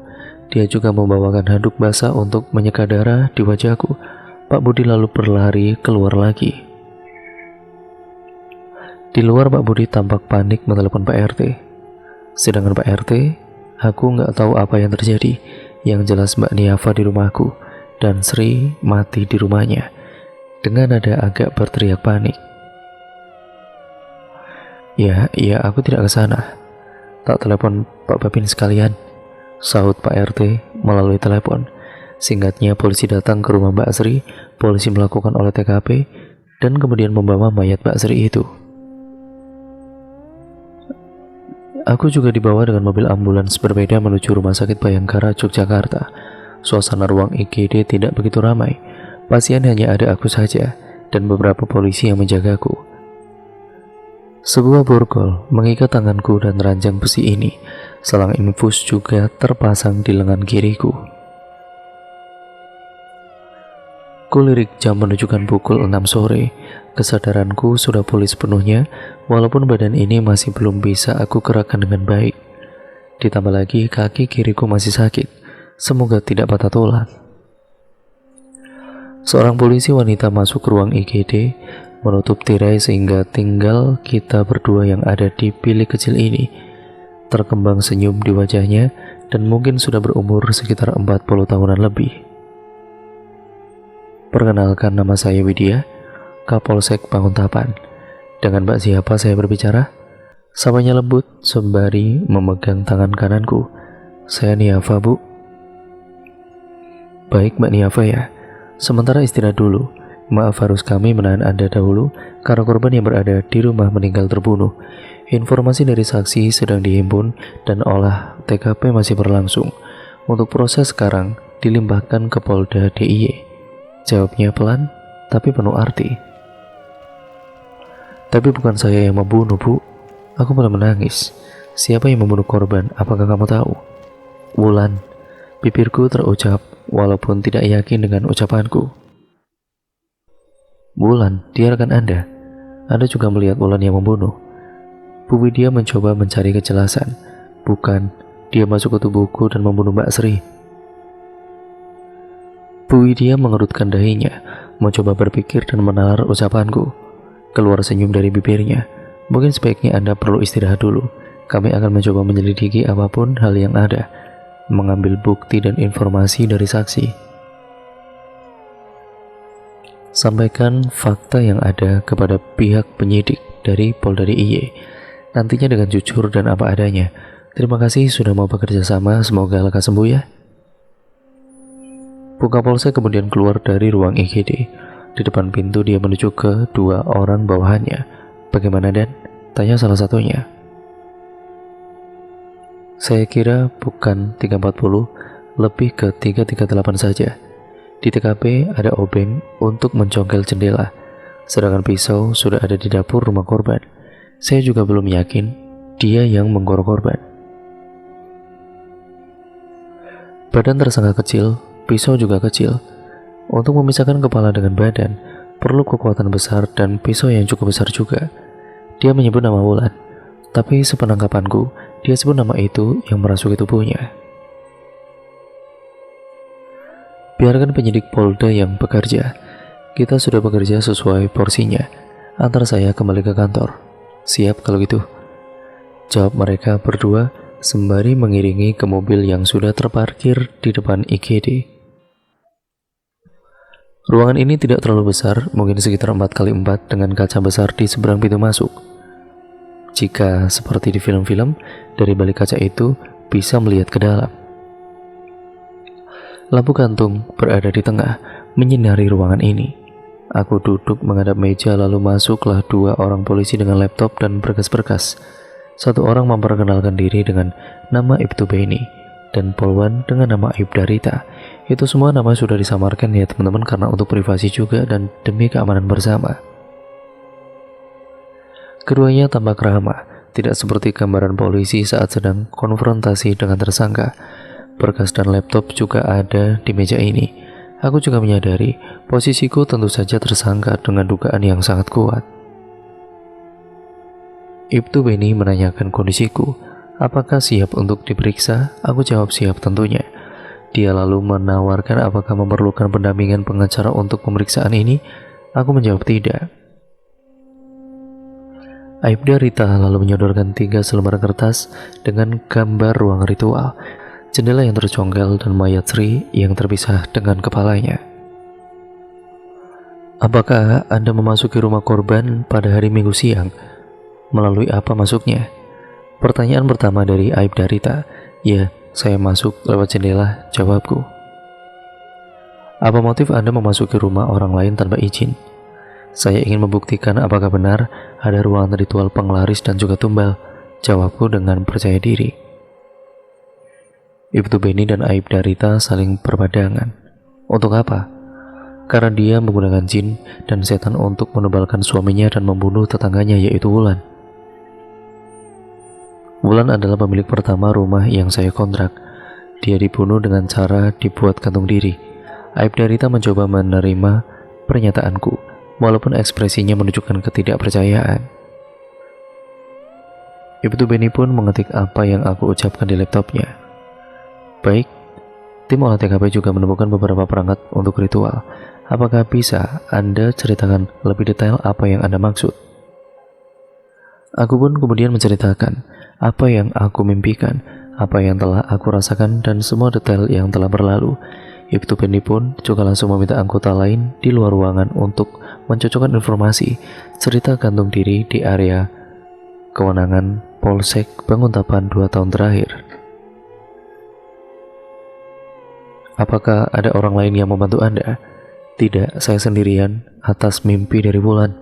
Dia juga membawakan handuk basah untuk menyeka darah di wajahku. Pak Budi lalu berlari keluar lagi. Di luar Pak Budi tampak panik menelepon Pak RT. Sedangkan Pak RT, aku nggak tahu apa yang terjadi. Yang jelas Mbak Niafa di rumahku dan Sri mati di rumahnya. Dengan nada agak berteriak panik. Ya, aku tidak ke sana. Tak telepon Pak Babin sekalian, sahut Pak RT melalui telepon. Singkatnya, polisi datang ke rumah Mbak Sri. Polisi melakukan olah TKP dan kemudian membawa mayat Mbak Sri itu. Aku juga dibawa dengan mobil ambulans berbeda menuju Rumah Sakit Bayangkara, Yogyakarta. Suasana ruang IGD tidak begitu ramai. Pasien hanya ada aku saja dan beberapa polisi yang menjagaku. Sebuah borgol mengikat tanganku dan ranjang besi ini. Selang infus juga terpasang di lengan kiriku. Kulirik jam menunjukkan pukul 6 sore. Kesadaranku sudah pulih sepenuhnya, walaupun badan ini masih belum bisa aku gerakkan dengan baik. Ditambah lagi kaki kiriku masih sakit. Semoga tidak patah tulang. Seorang polisi wanita masuk ke ruang IGD, menutup tirai sehingga tinggal kita berdua yang ada di bilik kecil ini. Terkembang senyum di wajahnya dan mungkin sudah berumur sekitar 40 tahunan lebih. Perkenalkan, nama saya Widya, Kapolsek Banguntapan. Dengan Mbak siapa saya berbicara? Sapanya lembut sembari memegang tangan kananku. Saya Niafa, Bu. Baik, Mbak Niafa ya. Sementara istirahat dulu. Maaf harus kami menahan Anda dahulu karena korban yang berada di rumah meninggal terbunuh. Informasi dari saksi sedang dihimpun dan olah TKP masih berlangsung. Untuk proses sekarang dilimpahkan ke Polda DIY. Jawabnya pelan tapi penuh arti. Tapi bukan saya yang membunuh, Bu. Aku malah menangis. Siapa yang membunuh korban? Apakah kamu tahu? Wulan. Bibirku terucap walaupun tidak yakin dengan ucapanku. Wulan, dia rekan Anda. Anda juga melihat Wulan yang membunuh. Bu Widya mencoba mencari kejelasan. Bukan, dia masuk ke tubuhku dan membunuh Mbak Sri. Bu Widya mengerutkan dahinya, mencoba berpikir dan menalar ucapanku. Keluar senyum dari bibirnya. Mungkin sebaiknya Anda perlu istirahat dulu. Kami akan mencoba menyelidiki apapun hal yang ada, mengambil bukti dan informasi dari saksi. Sampaikan fakta yang ada kepada pihak penyidik dari Polda DIY. Nantinya dengan jujur dan apa adanya. Terima kasih sudah mau bekerja sama, semoga lekas sembuh ya. Bu Kapolsek kemudian keluar dari ruang IGD. Di depan pintu dia menuju ke dua orang bawahannya. Bagaimana Dan? Tanya salah satunya. Saya kira bukan 340, lebih ke 338 saja. Di TKP ada obeng untuk mencongkel jendela, sedangkan pisau sudah ada di dapur rumah korban. Saya juga belum yakin dia yang menggorok korban. Badan tersangka kecil, pisau juga kecil. Untuk memisahkan kepala dengan badan, perlu kekuatan besar dan pisau yang cukup besar juga. Dia menyebut nama Wulan, tapi sepenangkapanku, dia sebut nama itu yang merasuki tubuhnya. Biarkan penyidik Polda yang bekerja. Kita sudah bekerja sesuai porsinya. Antar saya kembali ke kantor. Siap kalau gitu, jawab mereka berdua sembari mengiringi ke mobil yang sudah terparkir di depan IGD. Ruangan ini tidak terlalu besar, mungkin sekitar 4x4 dengan kaca besar di seberang pintu masuk. Jika seperti di film-film, dari balik kaca itu bisa melihat ke dalam. Lampu gantung berada di tengah, menyinari ruangan ini. Aku duduk menghadap meja lalu masuklah dua orang polisi dengan laptop dan berkas-berkas. Satu orang memperkenalkan diri dengan nama Ibtu Beni dan Polwan dengan nama Aibda Rita. Itu semua nama sudah disamarkan ya teman-teman karena untuk privasi juga dan demi keamanan bersama. Keduanya tampak ramah, tidak seperti gambaran polisi saat sedang konfrontasi dengan tersangka. Berkas dan laptop juga ada di meja ini. Aku juga menyadari posisiku tentu saja tersangka dengan dugaan yang sangat kuat. Ibtu Beni menanyakan kondisiku. Apakah siap untuk diperiksa? Aku jawab siap tentunya. Dia lalu menawarkan apakah memerlukan pendampingan pengacara untuk pemeriksaan ini. Aku menjawab tidak. Aibda Rita lalu menyodorkan 3 selembar kertas dengan gambar ruang ritual, jendela yang tercongkel dan mayat Sri yang terpisah dengan kepalanya. Apakah Anda memasuki rumah korban pada hari Minggu siang? Melalui apa masuknya? Pertanyaan pertama dari Aibda Rita. Ya, saya masuk lewat jendela, jawabku. Apa motif Anda memasuki rumah orang lain tanpa izin? Saya ingin membuktikan apakah benar ada ruangan ritual penglaris dan juga tumbal, jawabku dengan percaya diri. Ibtu Beni dan Aibda Rita saling berpadangan. Untuk apa? Karena dia menggunakan jin dan setan untuk menebalkan suaminya dan membunuh tetangganya yaitu Wulan. Wulan adalah pemilik pertama rumah yang saya kontrak. Dia dibunuh dengan cara dibuat gantung diri. Aibda Rita mencoba menerima pernyataanku, walaupun ekspresinya menunjukkan ketidakpercayaan. Ibtu Beni pun mengetik apa yang aku ucapkan di laptopnya. Baik, tim olah TKP juga menemukan beberapa perangkat untuk ritual. Apakah bisa Anda ceritakan lebih detail apa yang Anda maksud? Aku pun kemudian menceritakan apa yang aku mimpikan, apa yang telah aku rasakan, dan semua detail yang telah berlalu. Ibtu Beni pun juga langsung meminta anggota lain di luar ruangan untuk mencocokkan informasi cerita gantung diri di area kewenangan Polsek Banguntapan 2 tahun terakhir. Apakah ada orang lain yang membantu Anda? Tidak, saya sendirian atas mimpi dari Wulan.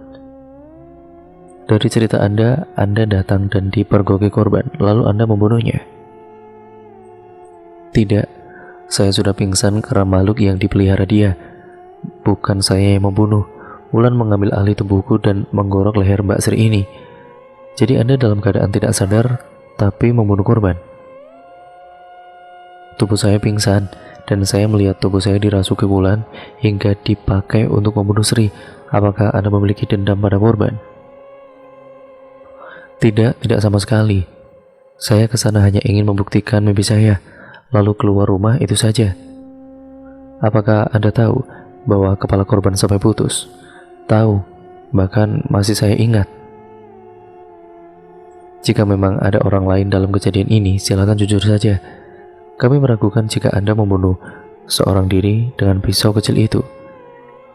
Dari cerita Anda datang dan dipergoki korban, lalu Anda membunuhnya. Tidak, saya sudah pingsan karena makhluk yang dipelihara dia. Bukan saya yang membunuh. Wulan mengambil alih tubuhku dan menggorok leher Mbak Sri ini. Jadi Anda dalam keadaan tidak sadar, tapi membunuh korban. Tubuh saya pingsan, dan saya melihat tubuh saya dirasuki Wulan hingga dipakai untuk membunuh Sri. Apakah Anda memiliki dendam pada korban? Tidak sama sekali. Saya kesana hanya ingin membuktikan mimpi saya, lalu keluar rumah itu saja. Apakah Anda tahu bahwa kepala korban sampai putus? Tahu, bahkan masih saya ingat. Jika memang ada orang lain dalam kejadian ini, silakan jujur saja. Kami meragukan jika Anda membunuh seorang diri dengan pisau kecil itu.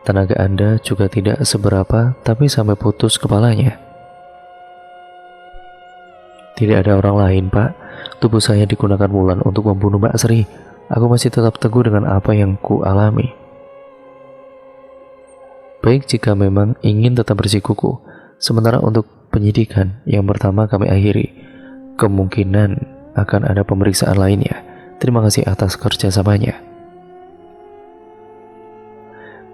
Tenaga Anda juga tidak seberapa, tapi sampai putus kepalanya. Tidak ada orang lain, Pak. Tubuh saya digunakan Wulan untuk membunuh Mbak Sri. Aku masih tetap teguh dengan apa yang ku alami. Baik jika memang ingin tetap bersikukuh. Sementara untuk penyidikan yang pertama kami akhiri. Kemungkinan akan ada pemeriksaan lainnya. Terima kasih atas kerjasamanya.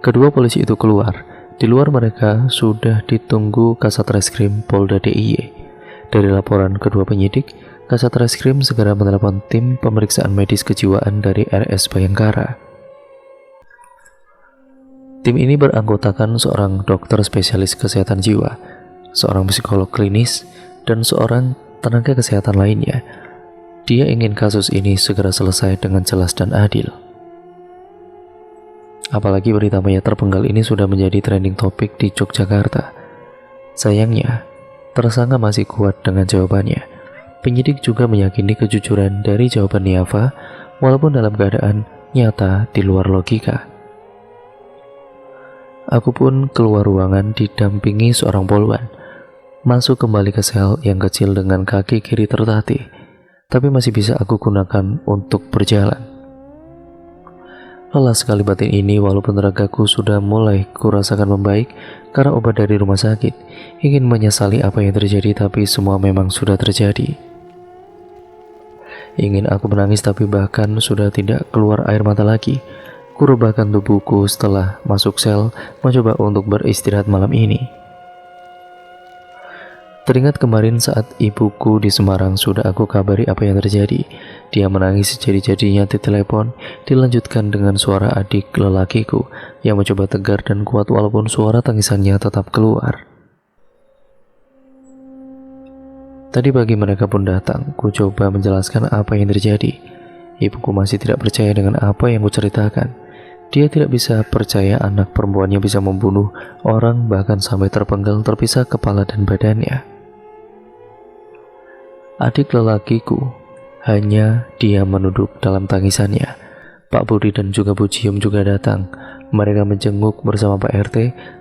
Kedua polisi itu keluar. Di luar mereka sudah ditunggu Kasat Reskrim Polda DIY. Dari laporan kedua penyidik, Kasat Reskrim segera menelepon tim pemeriksaan medis kejiwaan dari RS Bayangkara. Tim ini beranggotakan seorang dokter spesialis kesehatan jiwa, seorang psikolog klinis, dan seorang tenaga kesehatan lainnya. Dia ingin kasus ini segera selesai dengan jelas dan adil. Apalagi berita mayat terpenggal ini sudah menjadi trending topik di Yogyakarta. Sayangnya, tersangka masih kuat dengan jawabannya. Penyidik juga meyakini kejujuran dari jawaban Niafa, walaupun dalam keadaan nyata di luar logika. Aku pun keluar ruangan didampingi seorang poluan. Masuk kembali ke sel yang kecil dengan kaki kiri tertatih, tapi masih bisa aku gunakan untuk berjalan. Lelah sekali batin ini, walaupun ragaku sudah mulai kurasakan membaik karena obat dari rumah sakit. Ingin menyesali apa yang terjadi, tapi semua memang sudah terjadi. Ingin aku menangis, tapi bahkan sudah tidak keluar air mata lagi. Kurebahkan tubuhku setelah masuk sel, mencoba untuk beristirahat malam ini. Teringat kemarin saat ibuku di Semarang sudah aku kabari apa yang terjadi. Dia menangis sejadi-jadinya di telepon, dilanjutkan dengan suara adik lelakiku yang mencoba tegar dan kuat walaupun suara tangisannya tetap keluar. Tadi pagi mereka pun datang, ku coba menjelaskan apa yang terjadi. Ibuku masih tidak percaya dengan apa yang ku ceritakan. Dia tidak bisa percaya anak perempuannya bisa membunuh orang bahkan sampai terpenggal terpisah kepala dan badannya. Adik lelakiku hanya diam menunduk dalam tangisannya. Pak Budi dan juga Bu Cium juga datang. Mereka menjenguk bersama Pak RT,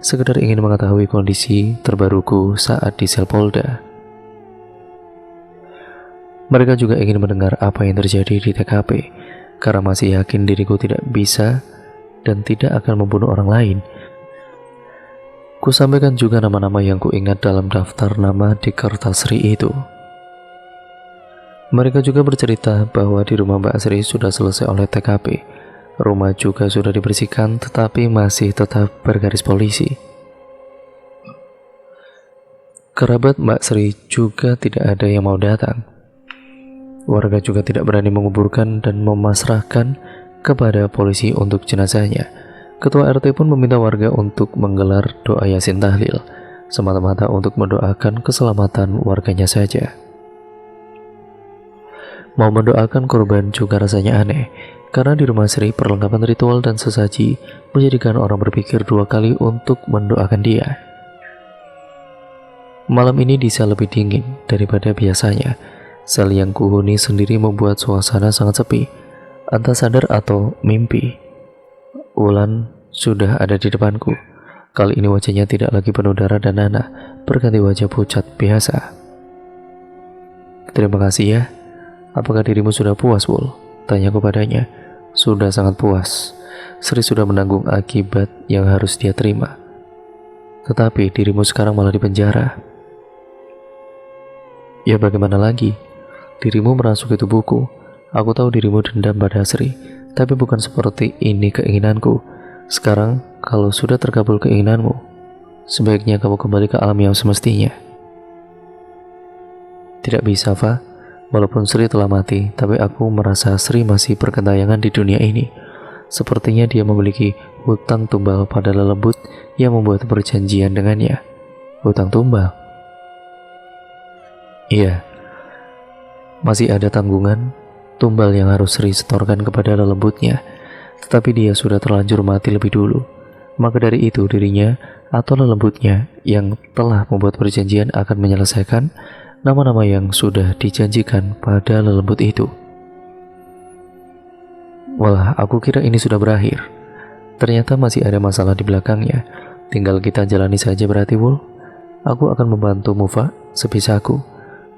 sekedar ingin mengetahui kondisi terbaruku saat di sel Polda. Mereka juga ingin mendengar apa yang terjadi di TKP, karena masih yakin diriku tidak bisa dan tidak akan membunuh orang lain. Ku sampaikan juga nama-nama yang ku ingat dalam daftar nama di kertas Sri itu. Mereka juga bercerita bahwa di rumah Mbak Sri sudah selesai oleh TKP. Rumah juga sudah dibersihkan, tetapi masih tetap bergaris polisi. Kerabat Mbak Sri juga tidak ada yang mau datang. Warga juga tidak berani menguburkan dan memasrahkan kepada polisi untuk jenazahnya. Ketua RT pun meminta warga untuk menggelar doa Yasin tahlil, semata-mata untuk mendoakan keselamatan warganya saja. Mau mendoakan korban juga rasanya aneh, karena di rumah Sri perlengkapan ritual dan sesaji menjadikan orang berpikir 2 kali untuk mendoakan dia. Malam ini Disa lebih dingin daripada biasanya. Sel yang kuhuni sendiri membuat suasana sangat sepi. Entah sadar atau mimpi, Wulan sudah ada di depanku. Kali ini wajahnya tidak lagi penuh darah dan nanah, berganti wajah pucat biasa. Terima kasih ya. Apakah dirimu sudah puas, Wul? Tanyaku padanya. Sudah sangat puas. Sri sudah menanggung akibat yang harus dia terima. Tetapi dirimu sekarang malah dipenjara. Ya bagaimana lagi? Dirimu merasuki tubuhku. Aku tahu dirimu dendam pada Sri, tapi bukan seperti ini keinginanku. Sekarang, kalau sudah terkabul keinginanmu, sebaiknya kamu kembali ke alam yang semestinya. Tidak bisa, Fa. Walaupun Sri telah mati, tapi aku merasa Sri masih bergentayangan di dunia ini. Sepertinya dia memiliki hutang tumbal pada lelembut yang membuat perjanjian dengannya. Hutang tumbal? Iya. Masih ada tanggungan tumbal yang harus Sri setorkan kepada lelembutnya. Tetapi dia sudah terlanjur mati lebih dulu. Maka dari itu dirinya atau lelembutnya yang telah membuat perjanjian akan menyelesaikan nama-nama yang sudah dijanjikan pada lelembut itu. Walah, aku kira ini sudah berakhir. Ternyata masih ada masalah di belakangnya. Tinggal kita jalani saja berarti, Wul. Aku akan membantumu, Fa, sebisaku.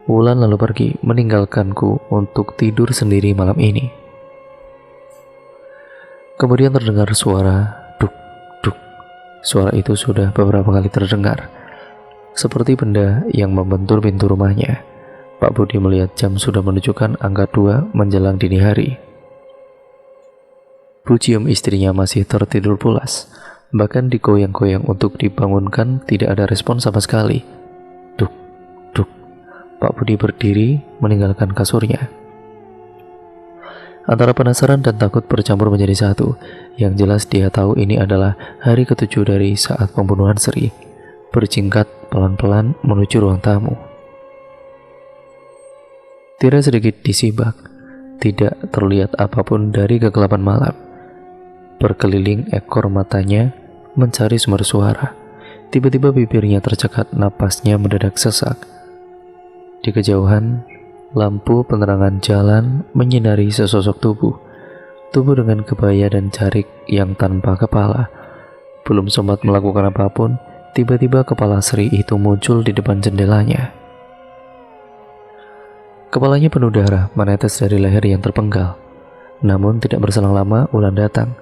Wulan lalu pergi, meninggalkanku untuk tidur sendiri malam ini. Kemudian terdengar suara duk, duk. Suara itu sudah beberapa kali terdengar, seperti benda yang membentur pintu rumahnya. Pak Budi melihat jam sudah menunjukkan angka 2 menjelang dini hari. Bu Cium istrinya masih tertidur pulas, bahkan digoyang-goyang untuk dibangunkan tidak ada respon sama sekali. Duk, duk. Pak Budi berdiri meninggalkan kasurnya. Antara penasaran dan takut bercampur menjadi satu. Yang jelas dia tahu ini adalah hari ke-7 dari saat pembunuhan Sri. Berjingkat pelan-pelan menuju ruang tamu. Tira sedikit disibak, tidak terlihat apapun dari kegelapan malam. Berkeliling ekor matanya mencari sumber suara. Tiba-tiba bibirnya tercekat, napasnya mendadak sesak. Di kejauhan, lampu penerangan jalan menyinari sesosok tubuh. Tubuh dengan kebaya dan jarik yang tanpa kepala. Belum sempat melakukan apapun, tiba-tiba kepala Sri itu muncul di depan jendelanya. Kepalanya penuh darah menetes dari leher yang terpenggal. Namun tidak berselang lama Wulan datang.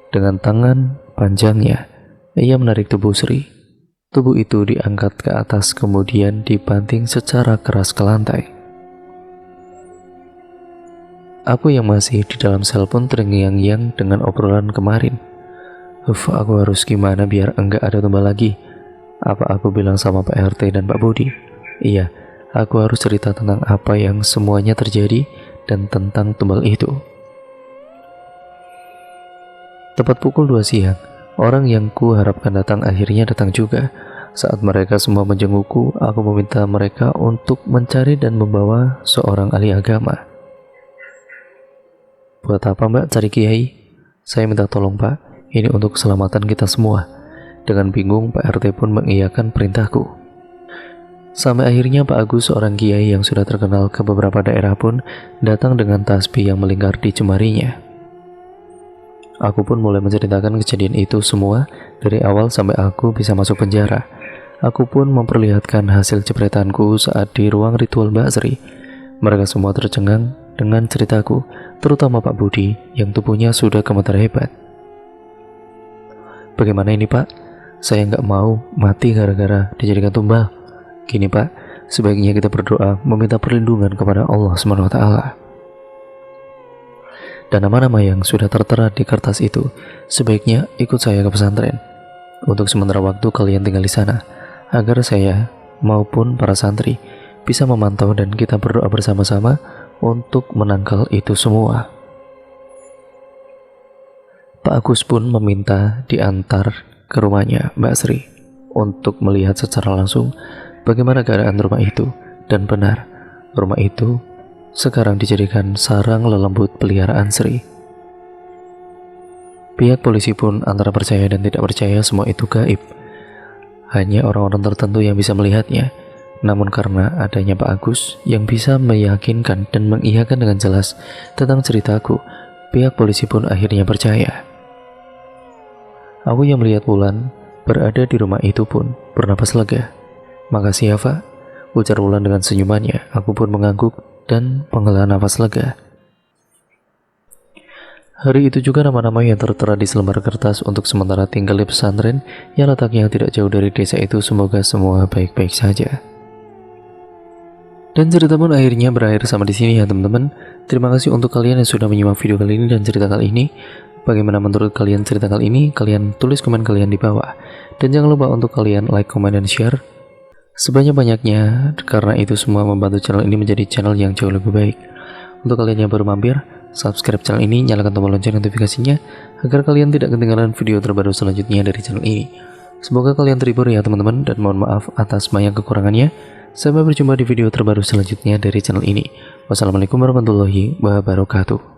Dengan tangan panjangnya, ia menarik tubuh Sri. Tubuh itu diangkat ke atas kemudian dibanting secara keras ke lantai. Aku yang masih di dalam sel pun terngiang-ngiang dengan obrolan kemarin. Aku harus gimana biar enggak ada tumbal lagi? Apa aku bilang sama Pak RT dan Pak Budi? Iya, aku harus cerita tentang apa yang semuanya terjadi dan tentang tumbal itu. Tepat pukul 2 siang, orang yang ku harapkan datang akhirnya datang juga. Saat mereka semua menjengukku, aku meminta mereka untuk mencari dan membawa seorang ahli agama. Buat apa Mbak cari kiai? Saya minta tolong Pak, ini untuk keselamatan kita semua. Dengan bingung Pak RT pun mengiyakan perintahku. Sampai akhirnya Pak Agus, seorang kiai yang sudah terkenal ke beberapa daerah pun datang dengan tasbih yang melingkar di jemarinya. Aku pun mulai menceritakan kejadian itu semua dari awal sampai aku bisa masuk penjara. Aku pun memperlihatkan hasil jepretanku saat di ruang ritual Mbak Sri. Mereka semua tercengang dengan ceritaku, terutama Pak Budi yang tubuhnya sudah gemetar hebat. Bagaimana ini Pak? Saya nggak mau mati gara-gara dijadikan tumbal. Gini Pak, sebaiknya kita berdoa meminta perlindungan kepada Allah SWT. Dan nama-nama yang sudah tertera di kertas itu sebaiknya ikut saya ke pesantren. Untuk sementara waktu kalian tinggal di sana, agar saya maupun para santri bisa memantau dan kita berdoa bersama-sama untuk menangkal itu semua. Pak Agus pun meminta diantar ke rumahnya Mbak Sri untuk melihat secara langsung bagaimana keadaan rumah itu. Dan benar, rumah itu sekarang dijadikan sarang lelembut peliharaan Sri. Pihak polisi pun antara percaya dan tidak percaya semua itu gaib. Hanya orang-orang tertentu yang bisa melihatnya. Namun karena adanya Pak Agus yang bisa meyakinkan dan mengiyakan dengan jelas tentang ceritaku, pihak polisi pun akhirnya percaya. Aku yang melihat Wulan berada di rumah itu pun bernapas lega. "Makasih ya, Pak," ujar Wulan dengan senyumannya. Aku pun mengangguk dan menghela nafas lega. Hari itu juga nama-nama yang tertera di selembar kertas untuk sementara tinggal di pesantren yang letaknya tidak jauh dari desa itu. Semoga semua baik-baik saja. Dan cerita pun akhirnya berakhir sama di sini ya teman-teman. Terima kasih untuk kalian yang sudah menyimak video kali ini dan cerita kali ini. Bagaimana menurut kalian cerita kali ini? Kalian tulis komen kalian di bawah. Dan jangan lupa untuk kalian like, comment, dan share sebanyak-banyaknya, karena itu semua membantu channel ini menjadi channel yang jauh lebih baik. Untuk kalian yang baru mampir, subscribe channel ini, nyalakan tombol lonceng notifikasinya agar kalian tidak ketinggalan video terbaru selanjutnya dari channel ini. Semoga kalian terhibur ya teman-teman, dan mohon maaf atas banyak kekurangannya. Sampai berjumpa di video terbaru selanjutnya dari channel ini. Wassalamualaikum warahmatullahi wabarakatuh.